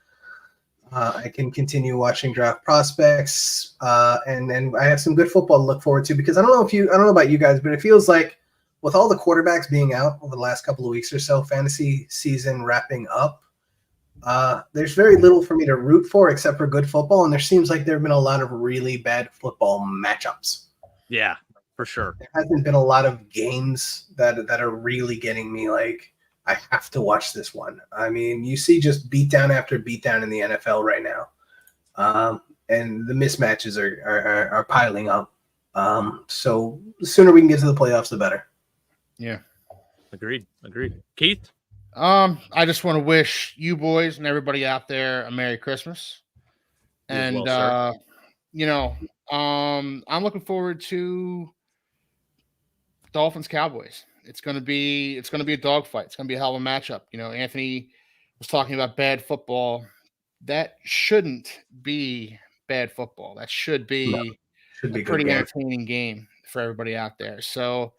I can continue watching draft prospects, and then I have some good football to look forward to, because I don't know about you guys, but it feels like with all the quarterbacks being out over the last couple of weeks or so, fantasy season wrapping up, there's very little for me to root for except for good football, and there seems like there have been a lot of really bad football matchups. Yeah, for sure. There hasn't been a lot of games that are really getting me like, I have to watch this one. I mean, you see just beatdown after beatdown in the NFL right now, and the mismatches are piling up. So the sooner we can get to the playoffs, the better. Yeah, agreed. Keith, I just want to wish you boys and everybody out there a Merry Christmas, and I'm looking forward to Dolphins Cowboys. It's gonna be a dogfight. It's gonna be a hell of a matchup. Anthony was talking about bad football. That shouldn't be bad football. That should be a pretty entertaining game for everybody out there. So,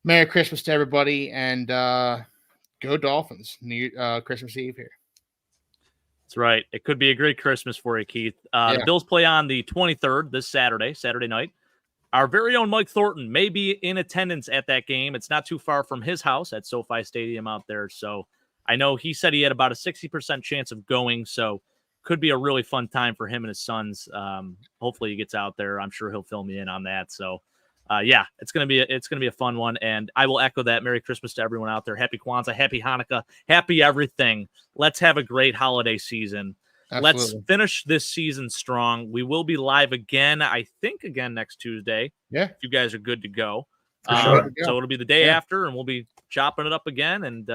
Merry Christmas to everybody, and go Dolphins! Christmas Eve here. That's right. It could be a great Christmas for you, Keith. The Bills play on the 23rd, this Saturday night. Our very own Mike Thornton may be in attendance at that game. It's not too far from his house at SoFi Stadium out there. So I know he said he had about a 60% chance of going. So could be a really fun time for him and his sons. Hopefully he gets out there. I'm sure he'll fill me in on that. So it's gonna be a fun one. And I will echo that. Merry Christmas to everyone out there. Happy Kwanzaa, happy Hanukkah, happy everything. Let's have a great holiday season. Absolutely. Let's finish this season strong. We will be live again, I think, next Tuesday. Yeah. If you guys are good to go. Sure. So it'll be the day after, and we'll be chopping it up again. And,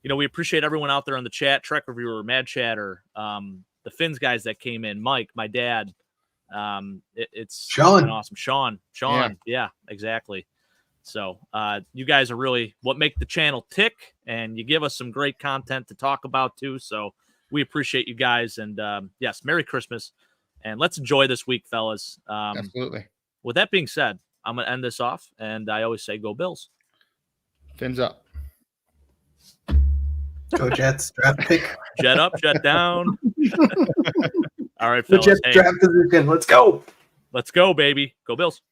we appreciate everyone out there in the chat, Trek Reviewer, Mad Chatter, the Finns guys that came in, Mike, my dad. It's Sean. Awesome. Sean. Yeah, exactly. So you guys are really what make the channel tick, and you give us some great content to talk about too. So we appreciate you guys, and yes, Merry Christmas, and let's enjoy this week, fellas. Absolutely. With that being said, I'm going to end this off, and I always say go Bills. Fins up. Go Jets, draft pick. Jet up, jet down. All right, fellas. The Jets draft position. Let's go. Let's go, baby. Go Bills.